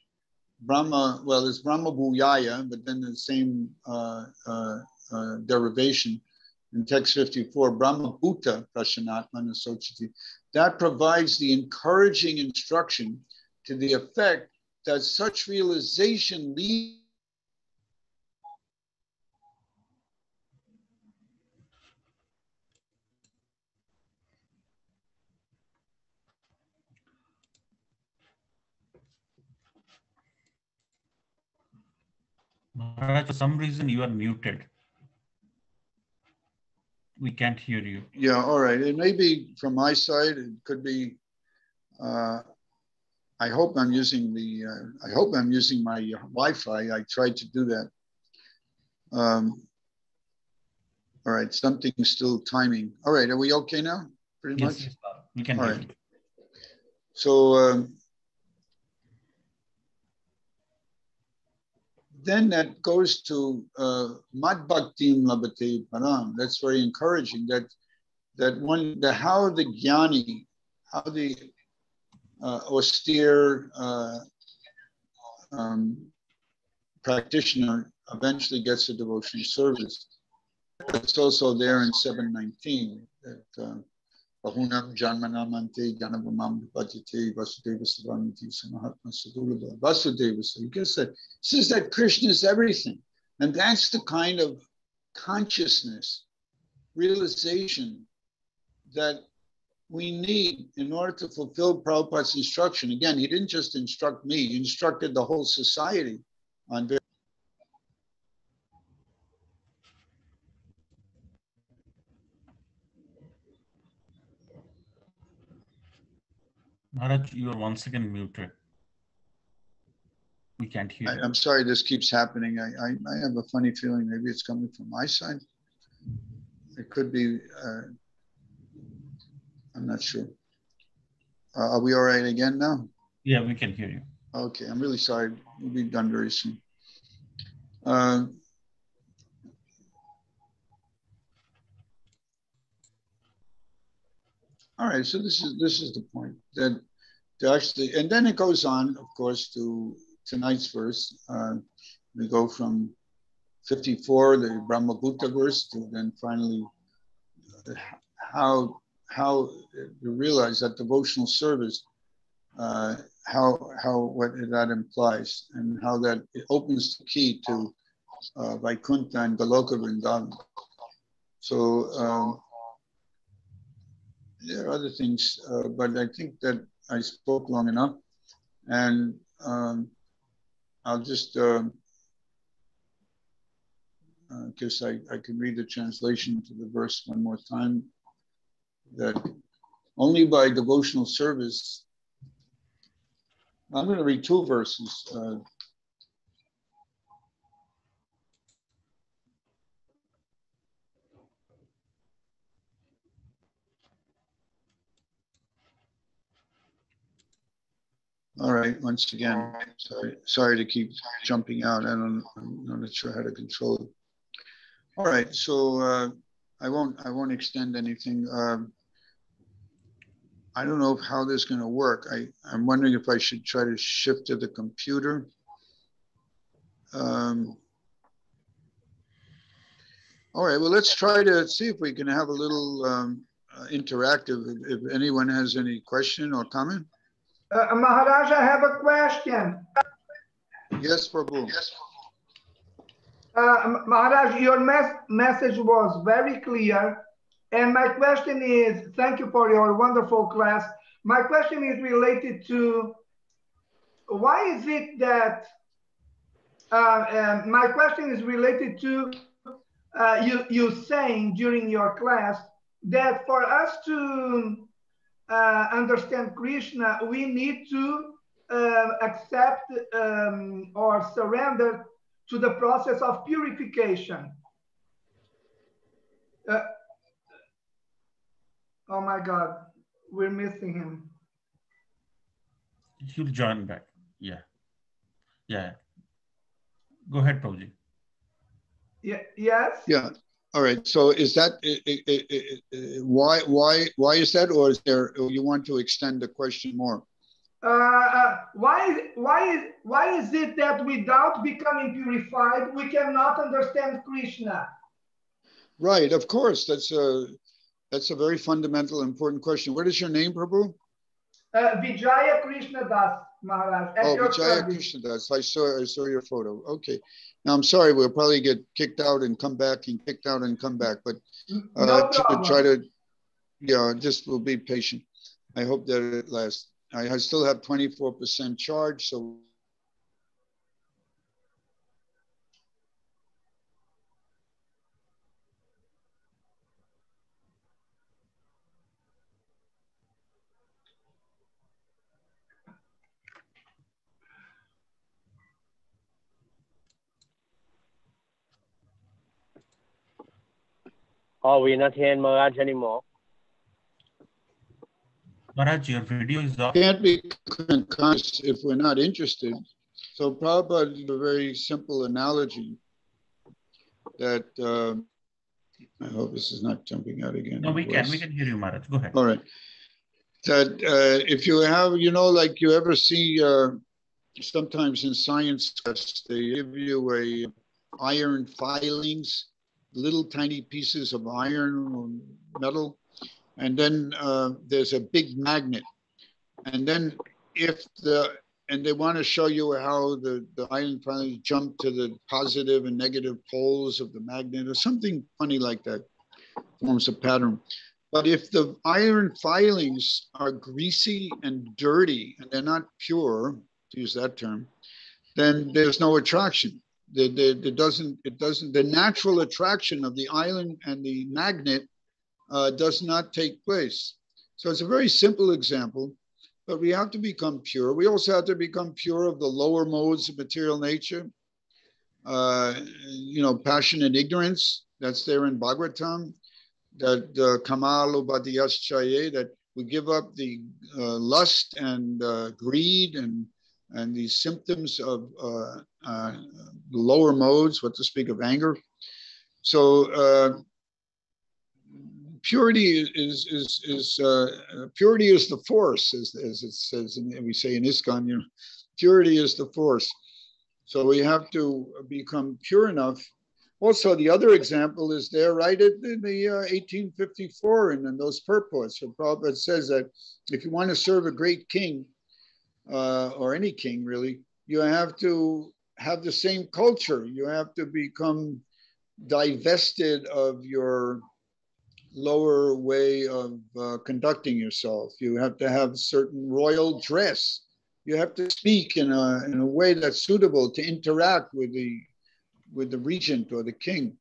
Brahma, well, it's Brahma Bhuyaya, but then the same derivation in text 54, Brahma Bhuta Prashanatmana Sochiti. That provides the encouraging instruction to the effect that such realization leads Maharaj, for some reason you are muted. We can't hear you. Yeah, all right. It may be from my side. It could be. I hope I'm using my Wi-Fi. I tried to do that. All right, something's still timing. All right, are we okay now? Pretty much. Yes, we can all hear right. you. So then that goes to Mad Bhaktim Labhate Param. That's very encouraging. That how the jnani, how the austere practitioner eventually gets a devotional service. It's also there in 719 that Bahunam Janmanamante Janavamam Bhajate Vasudeva Savanti Samahatma Sadulaba Vasudeva. So you guess that says that Krishna is everything. And that's the kind of consciousness, realization that we need in order to fulfill Prabhupada's instruction. Again, he didn't just instruct me, he instructed the whole society on very Maharaj, you are once again muted. We can't hear you. I'm sorry this keeps happening. I have a funny feeling maybe it's coming from my side. It could be, I'm not sure. Are we all right again now? Yeah, we can hear you. Okay, I'm really sorry. We'll be done very soon. All right, so this is the point that to actually, and then it goes on, of course, to tonight's verse. We go from 54, the Brahmagupta verse, to then finally how you realize that devotional service, what that implies, and how that it opens the key to Vaikuntha and Goloka Vrindavan. So there are other things, but I think that I spoke long enough, and I'll just guess I can read the translation to the verse one more time. That only by devotional service. I'm going to read two verses. All right, once again, sorry to keep jumping out. I'm not sure how to control it. All right, so I won't extend anything. I don't know how this is going to work. I'm wondering if I should try to shift to the computer. All right, well, let's try to see if we can have a little interactive. If anyone has any question or comment. Maharaj, I have a question. Yes, Prabhu. Maharaj, your message was very clear. And my question is, thank you for your wonderful class. My question is related to, why is it that, my question is related to you saying during your class that for us to understand Krishna, we need to accept or surrender to the process of purification. Oh my God, we're missing him. He'll join back. Yeah. Go ahead, Prabhuji. Yeah. Yes. Yeah. All right. So is that why is that, or is there? You want to extend the question more? Why is it that without becoming purified, we cannot understand Krishna? Right. Of course. That's a very fundamental, important question. What is your name, Prabhu? Vijaya Krishna Das, Maharaj. Oh, Vijaya Krishna Das. I saw your photo. Okay. Now I'm sorry. We'll probably get kicked out and come back and kicked out and come back. But no problem. try to, yeah, just we'll be patient. I hope that it lasts. I still have 24% charge, so. Oh, we're not hearing Maharaj anymore. Maharaj, your video is off. Can't be conscious if we're not interested. So Prabhupada did a very simple analogy that I hope this is not jumping out again. No, we can hear you, Maharaj. Go ahead. All right. That if you have, like you ever see sometimes in science tests, they give you a iron filings, little tiny pieces of iron or metal, and then there's a big magnet. And then and they want to show you how the iron filings jump to the positive and negative poles of the magnet or something funny like that, forms a pattern. But if the iron filings are greasy and dirty and they're not pure, to use that term, then there's no attraction. The natural attraction of the iron and the magnet does not take place. So it's a very simple example, but we have to become pure. We also have to become pure of the lower modes of material nature. Passion and ignorance, that's there in Bhagavatam. That Kamal Ubadiyaschaye, that we give up the lust and greed and these symptoms of the lower modes, what to speak of anger. So purity is purity is the force, as it says, and we say in ISKCON, purity is the force. So we have to become pure enough. Also, the other example is there right in the 1854 and in those purports. So Prabhupada says that if you want to serve a great king, or any king really, you have to have the same culture. You have to become divested of your lower way of conducting yourself. You have to have certain royal dress. You have to speak in a way that's suitable to interact with the regent or the king.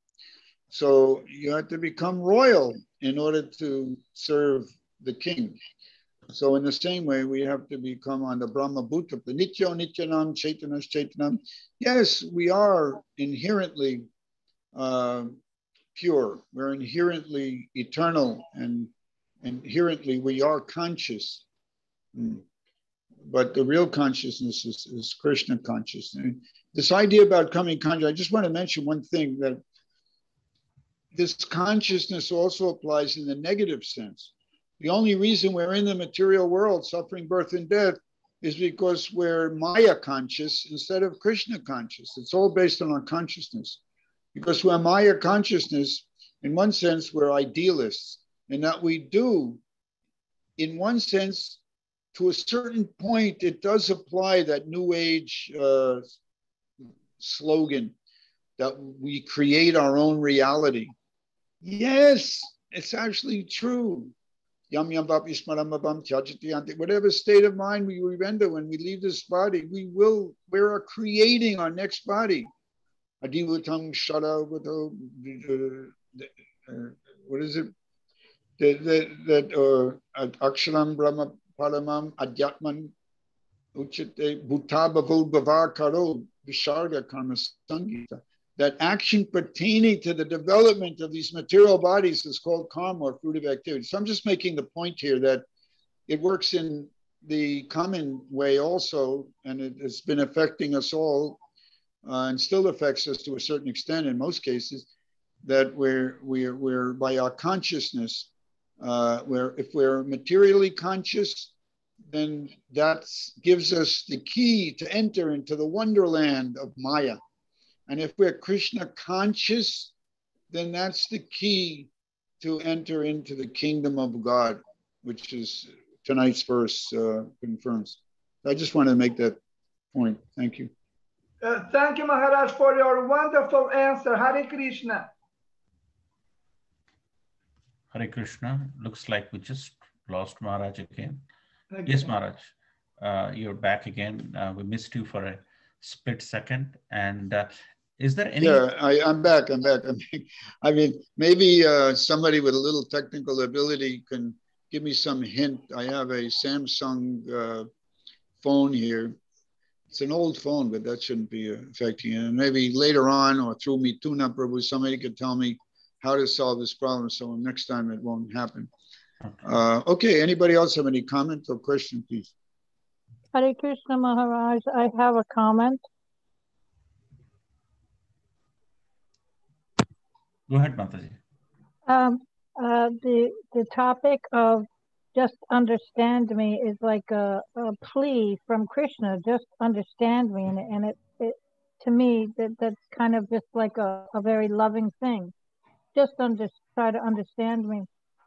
So you have to become royal in order to serve the king. So in the same way, we have to become on the Brahma Bhuta, the Nityo Nityanam, Chaitanas Chaitanam. Yes, we are inherently pure. We're inherently eternal, and inherently we are conscious. But the real consciousness is Krishna consciousness. This idea about coming conscious, I just want to mention one thing, that this consciousness also applies in the negative sense. The only reason we're in the material world, suffering birth and death, is because we're Maya conscious instead of Krishna conscious. It's all based on our consciousness. Because we're Maya consciousness, in one sense, we're idealists, in that we do, in one sense, to a certain point, it does apply that New Age slogan that we create our own reality. Yes, it's actually true. Yam yam bap ismaramabam tyajati. Whatever state of mind we render when we leave this body, we are creating our next body. Adivutam shara, what is it? That aksharam brahma paramam adhyatman uchate bhutabhavul bhavar karo visharga karma sangita. That action pertaining to the development of these material bodies is called karma, or fruit of activity. So I'm just making the point here that it works in the common way also, and it has been affecting us all, and still affects us to a certain extent in most cases, that we're by our consciousness, if we're materially conscious, then that gives us the key to enter into the wonderland of Maya. And if we're Krishna conscious, then that's the key to enter into the kingdom of God, which is tonight's verse confirms. I just want to make that point. Thank you. Thank you, Maharaj, for your wonderful answer. Hare Krishna. Hare Krishna. Looks like we just lost Maharaj again. Okay. Yes, Maharaj, you're back again. We missed you for a split second. And is there any? Yeah, I'm back. I mean, maybe somebody with a little technical ability can give me some hint. I have a Samsung phone here. It's an old phone, but that shouldn't be affecting it. And maybe later on, or through Mituna Prabhu, somebody could tell me how to solve this problem, so next time it won't happen. Okay, anybody else have any comment or question, please? Hare Krishna Maharaj, I have a comment. Go ahead, Mataji. The topic of just understand me is like a plea from Krishna. Just understand me, and it to me that's kind of just like a very loving thing. Just try to understand me.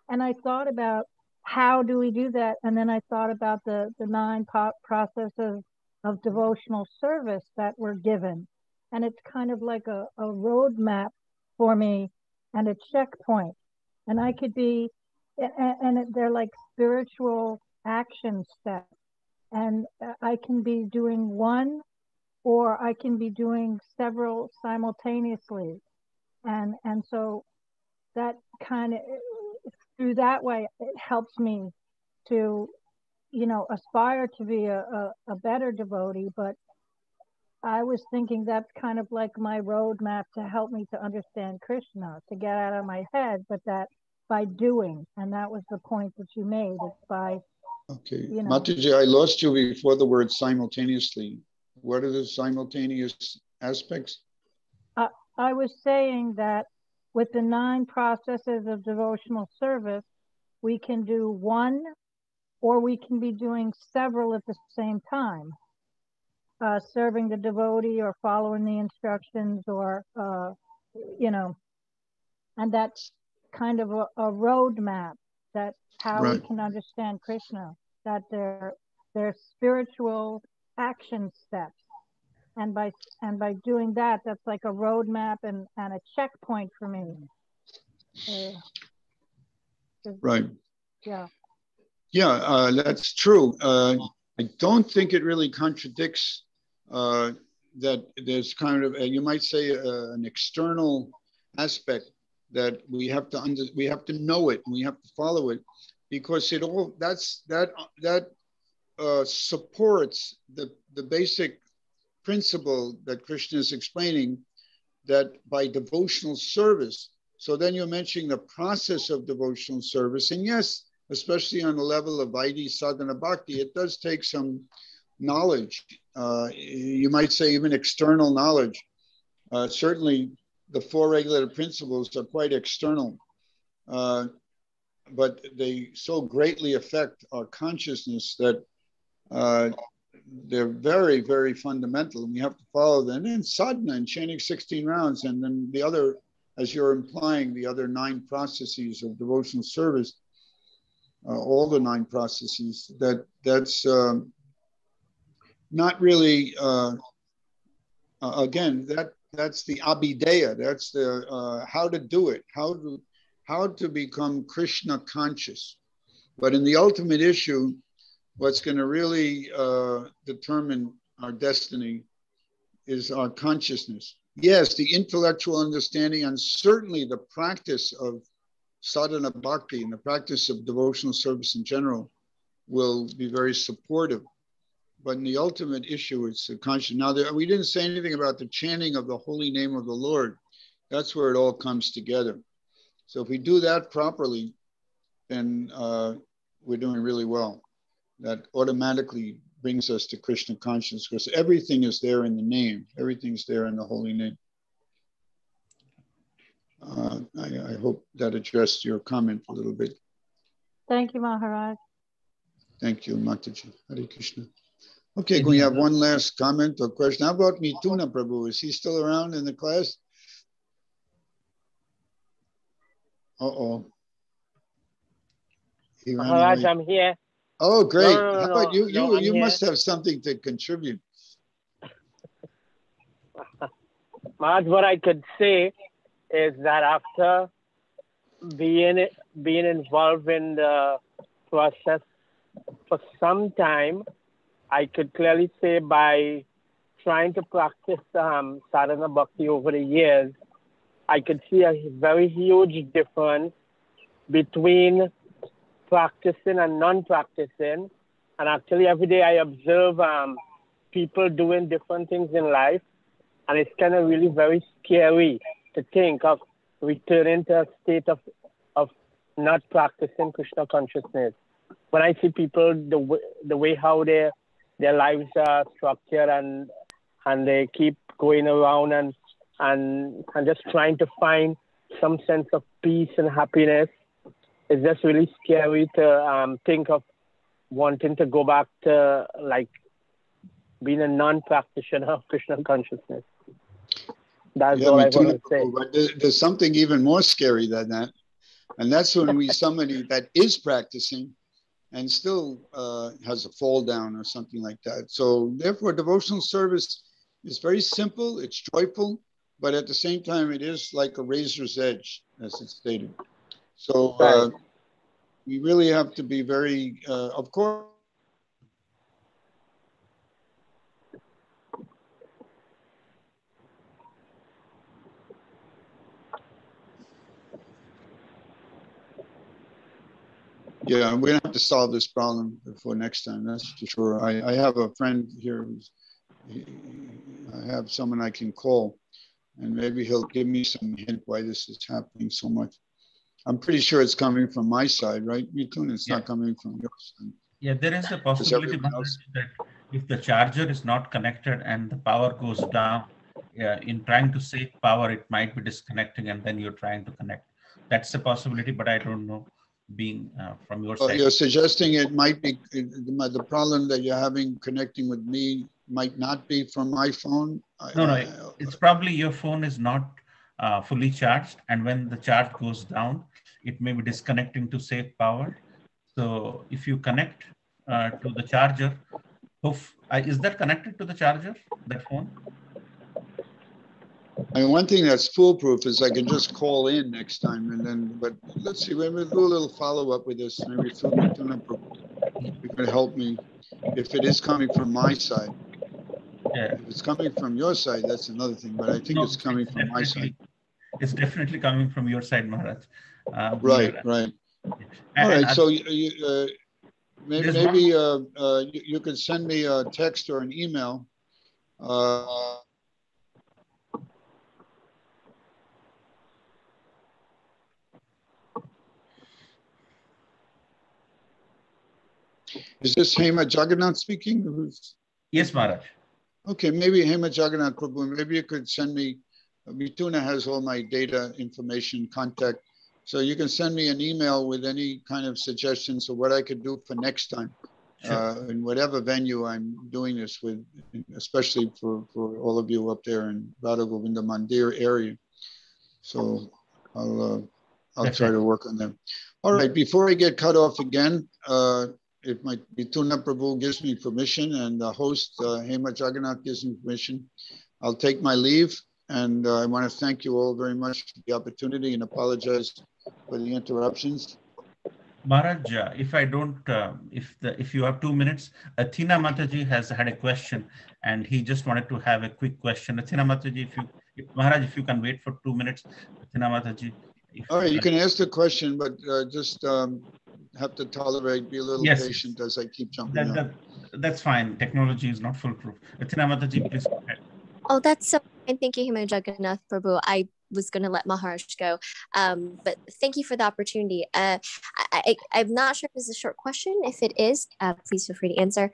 And I thought about how do we do that, and then I thought about the 9 processes of devotional service that were given, and it's kind of like a roadmap for me and a checkpoint. And I could be, and they're like spiritual action steps. And I can be doing one, or I can be doing several simultaneously. And so that kind of, through that way, it helps me to, aspire to be a better devotee. But I was thinking that's kind of like my roadmap to help me to understand Krishna, to get out of my head, but that by doing, and that was the point that you made. It's by, okay, Mataji, I lost you before the word simultaneously. What are the simultaneous aspects? I was saying that with the 9 processes of devotional service, we can do one, or we can be doing several at the same time. Serving the devotee or following the instructions, or, and that's kind of a roadmap that how we can understand Krishna, that they're spiritual action steps. And by doing that, that's like a roadmap and a checkpoint for me. Right. Yeah. Yeah, that's true. I don't think it really contradicts that there's kind of, you might say, an external aspect that we have to know it and we have to follow it, because it all that supports the basic principle that Krishna is explaining, that by devotional service. So then you're mentioning the process of devotional service, and yes, especially on the level of Vaidhi sadhana bhakti, it does take some knowledge. You might say even external knowledge. Certainly the 4 regulative principles are quite external, but they so greatly affect our consciousness that they're very, very fundamental, and we have to follow them. And then sadhana and chanting 16 rounds, and then the other, as you're implying, the other 9 processes of devotional service, all the 9 processes, that's not really, again, that's the abhideya, that's the how to do it, how to become Krishna conscious. But in the ultimate issue, what's going to really determine our destiny is our consciousness. Yes, the intellectual understanding and certainly the practice of sadhana bhakti and the practice of devotional service in general will be very supportive. But in the ultimate issue, it's the consciousness. Now, we didn't say anything about the chanting of the holy name of the Lord. That's where it all comes together. So if we do that properly, then we're doing really well. That automatically brings us to Krishna consciousness, because everything is there in the name. Everything's there in the holy name. I hope that addressed your comment a little bit. Thank you, Maharaj. Thank you, Mataji. Hare Krishna. Okay, can we have one last comment or question? How about Mituna Prabhu? Is he still around in the class? Uh-oh. Maharaj, I'm here. Oh, great. No, How about you? No, you must have something to contribute. Maharaj, what I could say is that after being involved in the process for some time, I could clearly say by trying to practice sadhana bhakti over the years, I could see a very huge difference between practicing and non-practicing. And actually every day I observe people doing different things in life, and it's kind of really very scary to think of returning to a state of not practicing Krishna consciousness. When I see people, the way how their lives are structured, and they keep going around and just trying to find some sense of peace and happiness. It's just really scary to think of wanting to go back to like being a non-practitioner of Krishna consciousness. That's all I want to say. But there's something even more scary than that. And that's when somebody that is practicing and still has a fall down or something like that. So therefore, devotional service is very simple, it's joyful, but at the same time, it is like a razor's edge, as it's stated. So we really have to be very, of course, yeah, we're gonna have to solve this problem for next time. That's for sure. I have a friend here I have someone I can call, and maybe he'll give me some hint why this is happening so much. I'm pretty sure it's coming from my side, right, Mitun? It's not coming from your side. Yeah, there is a possibility that if the charger is not connected and the power goes down, in trying to save power, it might be disconnecting, and then you're trying to connect. That's a possibility, but I don't know. Being from your side, you're suggesting it might be the problem that you're having connecting with me might not be from my phone. No, it's probably your phone is not fully charged, and when the charge goes down, it may be disconnecting to save power. So if you connect to the charger, is that connected to the charger, that phone? I mean, one thing that's foolproof is I can just call in next time, and then. But let's see. We'll do a little follow up with this. Maybe you can help me if it is coming from my side. Yeah. If it's coming from your side, that's another thing. But I think it's coming from my side. It's definitely coming from your side, Maharaj. Right. All right. So maybe you could send me a text or an email. Is this Hema Jagannath speaking? Yes, Maharaj. Okay, maybe Hema Jagannath Prabhu, maybe you could send me, Mituna has all my data information, contact, so you can send me an email with any kind of suggestions of what I could do for next time, in whatever venue I'm doing this with, especially for all of you up there in Radha Govinda Mandir area. So I'll try to work on them. All right, before I get cut off again, if my Mituna Prabhu gives me permission and the host, Hema Jagannath, gives me permission, I'll take my leave. And I want to thank you all very much for the opportunity and apologize for the interruptions. Maharaj, if I don't, if you have 2 minutes, Athena Mataji has had a question and he just wanted to have a quick question. Athena Mataji, Maharaj, if you can wait for 2 minutes, Athena Mataji. All right, you can ask the question, but just have to tolerate, be a little patient as I keep jumping in. That's fine. Technology is not foolproof. Athena Mataji, please go ahead. Oh, that's so fine. Thank you, Hema Jagannath Prabhu. I was going to let Maharaj go, but thank you for the opportunity. I'm not sure if this is a short question. If it is, please feel free to answer.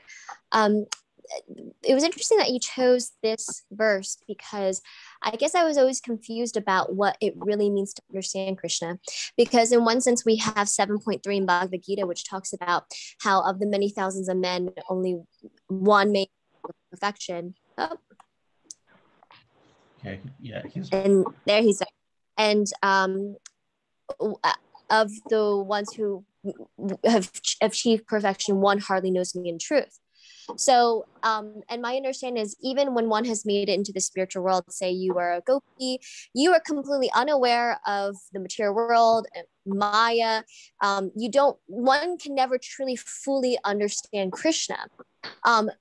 It was interesting that you chose this verse because I guess I was always confused about what it really means to understand Krishna. Because in one sense, we have 7.3 in Bhagavad Gita, which talks about how of the many thousands of men, only one made perfection. Oh. Okay. Yeah. And there he's there. And of the ones who have achieved perfection, one hardly knows me in truth. So, and my understanding is even when one has made it into the spiritual world, say you are a gopi, you are completely unaware of the material world, Maya. One can never truly fully understand Krishna.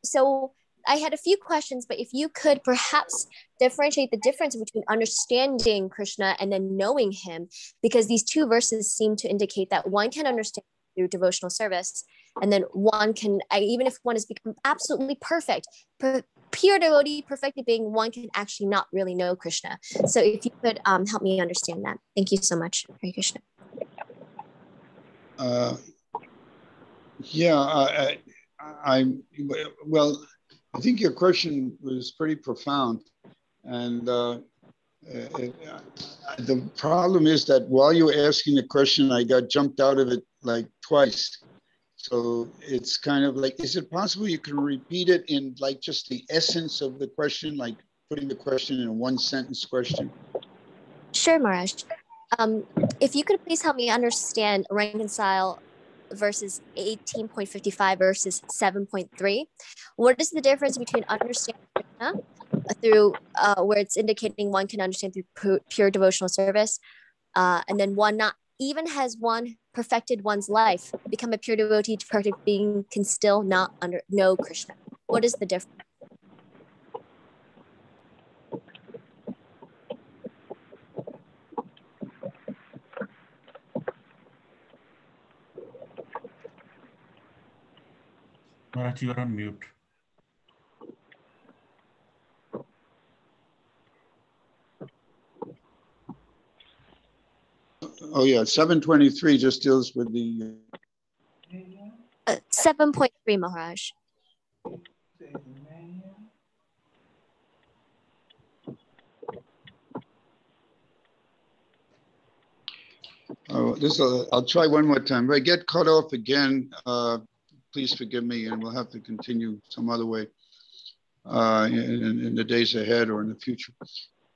So I had a few questions, but if you could perhaps differentiate the difference between understanding Krishna and then knowing him, because these two verses seem to indicate that one can understand through devotional service, and then one can, even if one has become absolutely perfect, pure devotee, perfected being, one can actually not really know Krishna. So if you could help me understand that. Thank you so much. Hare Krishna. Well, I think your question was pretty profound, and The problem is that while you were asking the question, I got jumped out of it like twice. So it's kind of like, is it possible you can repeat it in like just the essence of the question, like putting the question in a one sentence question? Sure, Maharaj. If you could please help me understand reconcile verses 18.55 verses 7.3. What is the difference between understanding Krishna through where it's indicating one can understand through pure devotional service, and then one not even has one perfected one's life, become a pure devotee to perfect being, can still not know Krishna. What is the difference? Maharaj, you are on mute. Oh yeah, 723 just deals with the 7.3, Maharaj. I'll try one more time. If I get cut off again, please forgive me, and we'll have to continue some other way in the days ahead or in the future.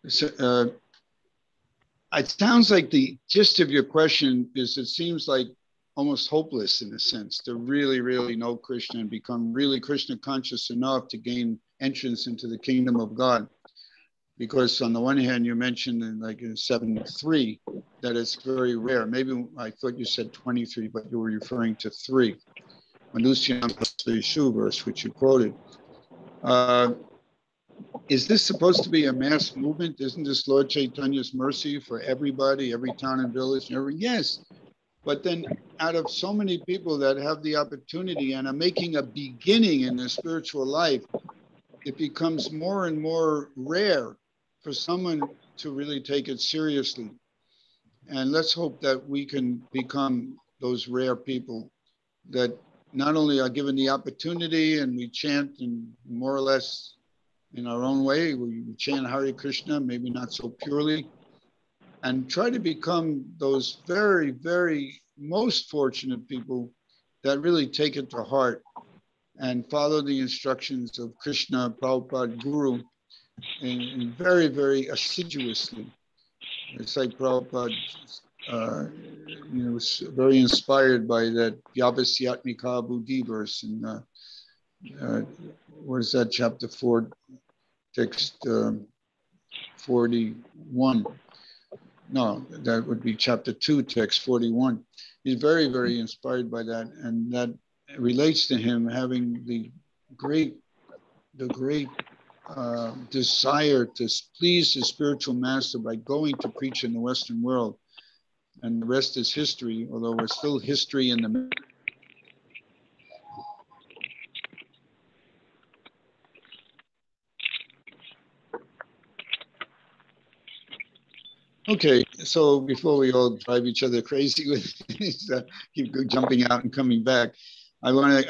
So, it sounds like the gist of your question is, it seems like almost hopeless in a sense to really, really know Krishna and become really Krishna conscious enough to gain entrance into the kingdom of God. Because on the one hand, you mentioned in like in 7.3 that it's very rare. Maybe I thought you said 23, but you were referring to 3. Manusyam Pasveshu verse, which you quoted. Is this supposed to be a mass movement? Isn't this Lord Chaitanya's mercy for everybody, every town and village? Yes. But then out of so many people that have the opportunity and are making a beginning in their spiritual life, it becomes more and more rare for someone to really take it seriously. And let's hope that we can become those rare people that not only are given the opportunity and we chant in more or less in our own way, we chant Hare Krishna, maybe not so purely, and try to become those very, very most fortunate people that really take it to heart and follow the instructions of Krishna, Prabhupada, Guru, and very, very assiduously. It's like Prabhupada, was very inspired by that Vyavasyatmika Buddhi verse in, what is that, chapter 4, text 41. No, that would be chapter 2, text 41. He's very, very inspired by that, and that relates to him having the great desire to please his spiritual master by going to preach in the Western world. And the rest is history, although we're still history in the... Okay, so before we all drive each other crazy with keep jumping out and coming back, I want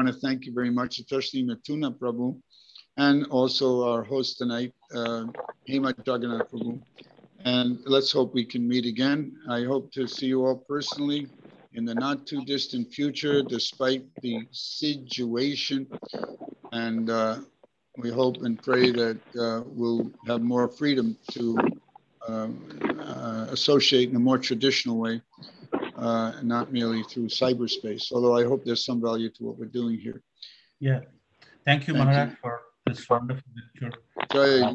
to thank you very much, especially Matuna Prabhu, and also our host tonight, Hema Jagannath Prabhu. And let's hope we can meet again. I hope to see you all personally in the not too distant future, despite the situation. And we hope and pray that we'll have more freedom to associate in a more traditional way, not merely through cyberspace, although I hope there's some value to what we're doing here. Yeah. Thank you, Maharaj, for this wonderful lecture. Jai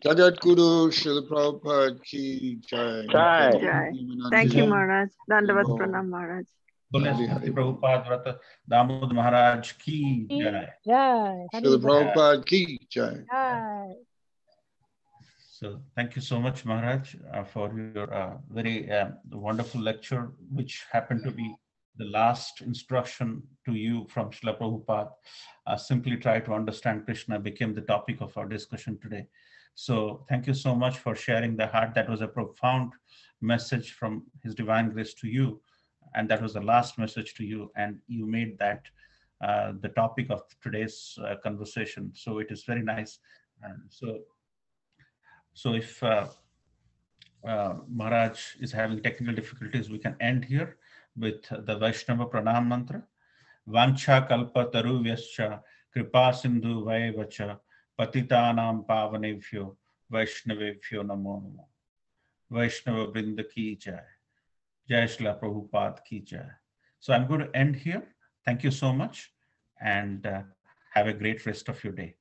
Jagat Guru Srila Prabhupada ki Jai. Jai. Thank you, Maharaj. Dandavat Pranam, Maharaj. Prabhupada Vrata Damodar Maharaj ki Jai. Jai. Srila Prabhupada ki Jai. Jai. So thank you so much, Maharaj, for your very wonderful lecture, which happened to be the last instruction to you from Srila Prabhupada. Simply try to understand Krishna became the topic of our discussion today. So thank you so much for sharing the heart. That was a profound message from His Divine Grace to you. And that was the last message to you. And you made that the topic of today's conversation. So it is very nice. So if Maharaj is having technical difficulties, we can end here with the Vaishnava Pranam Mantra. Vancha kalpa taruvyascha kripa sindhu vaivacha patitanam pavanevyo Vaishnavevyo namo namo. Vaishnava Vrinda ki jai. Jai Shila Prabhupada ki jai. So I'm going to end here. Thank you so much, and have a great rest of your day.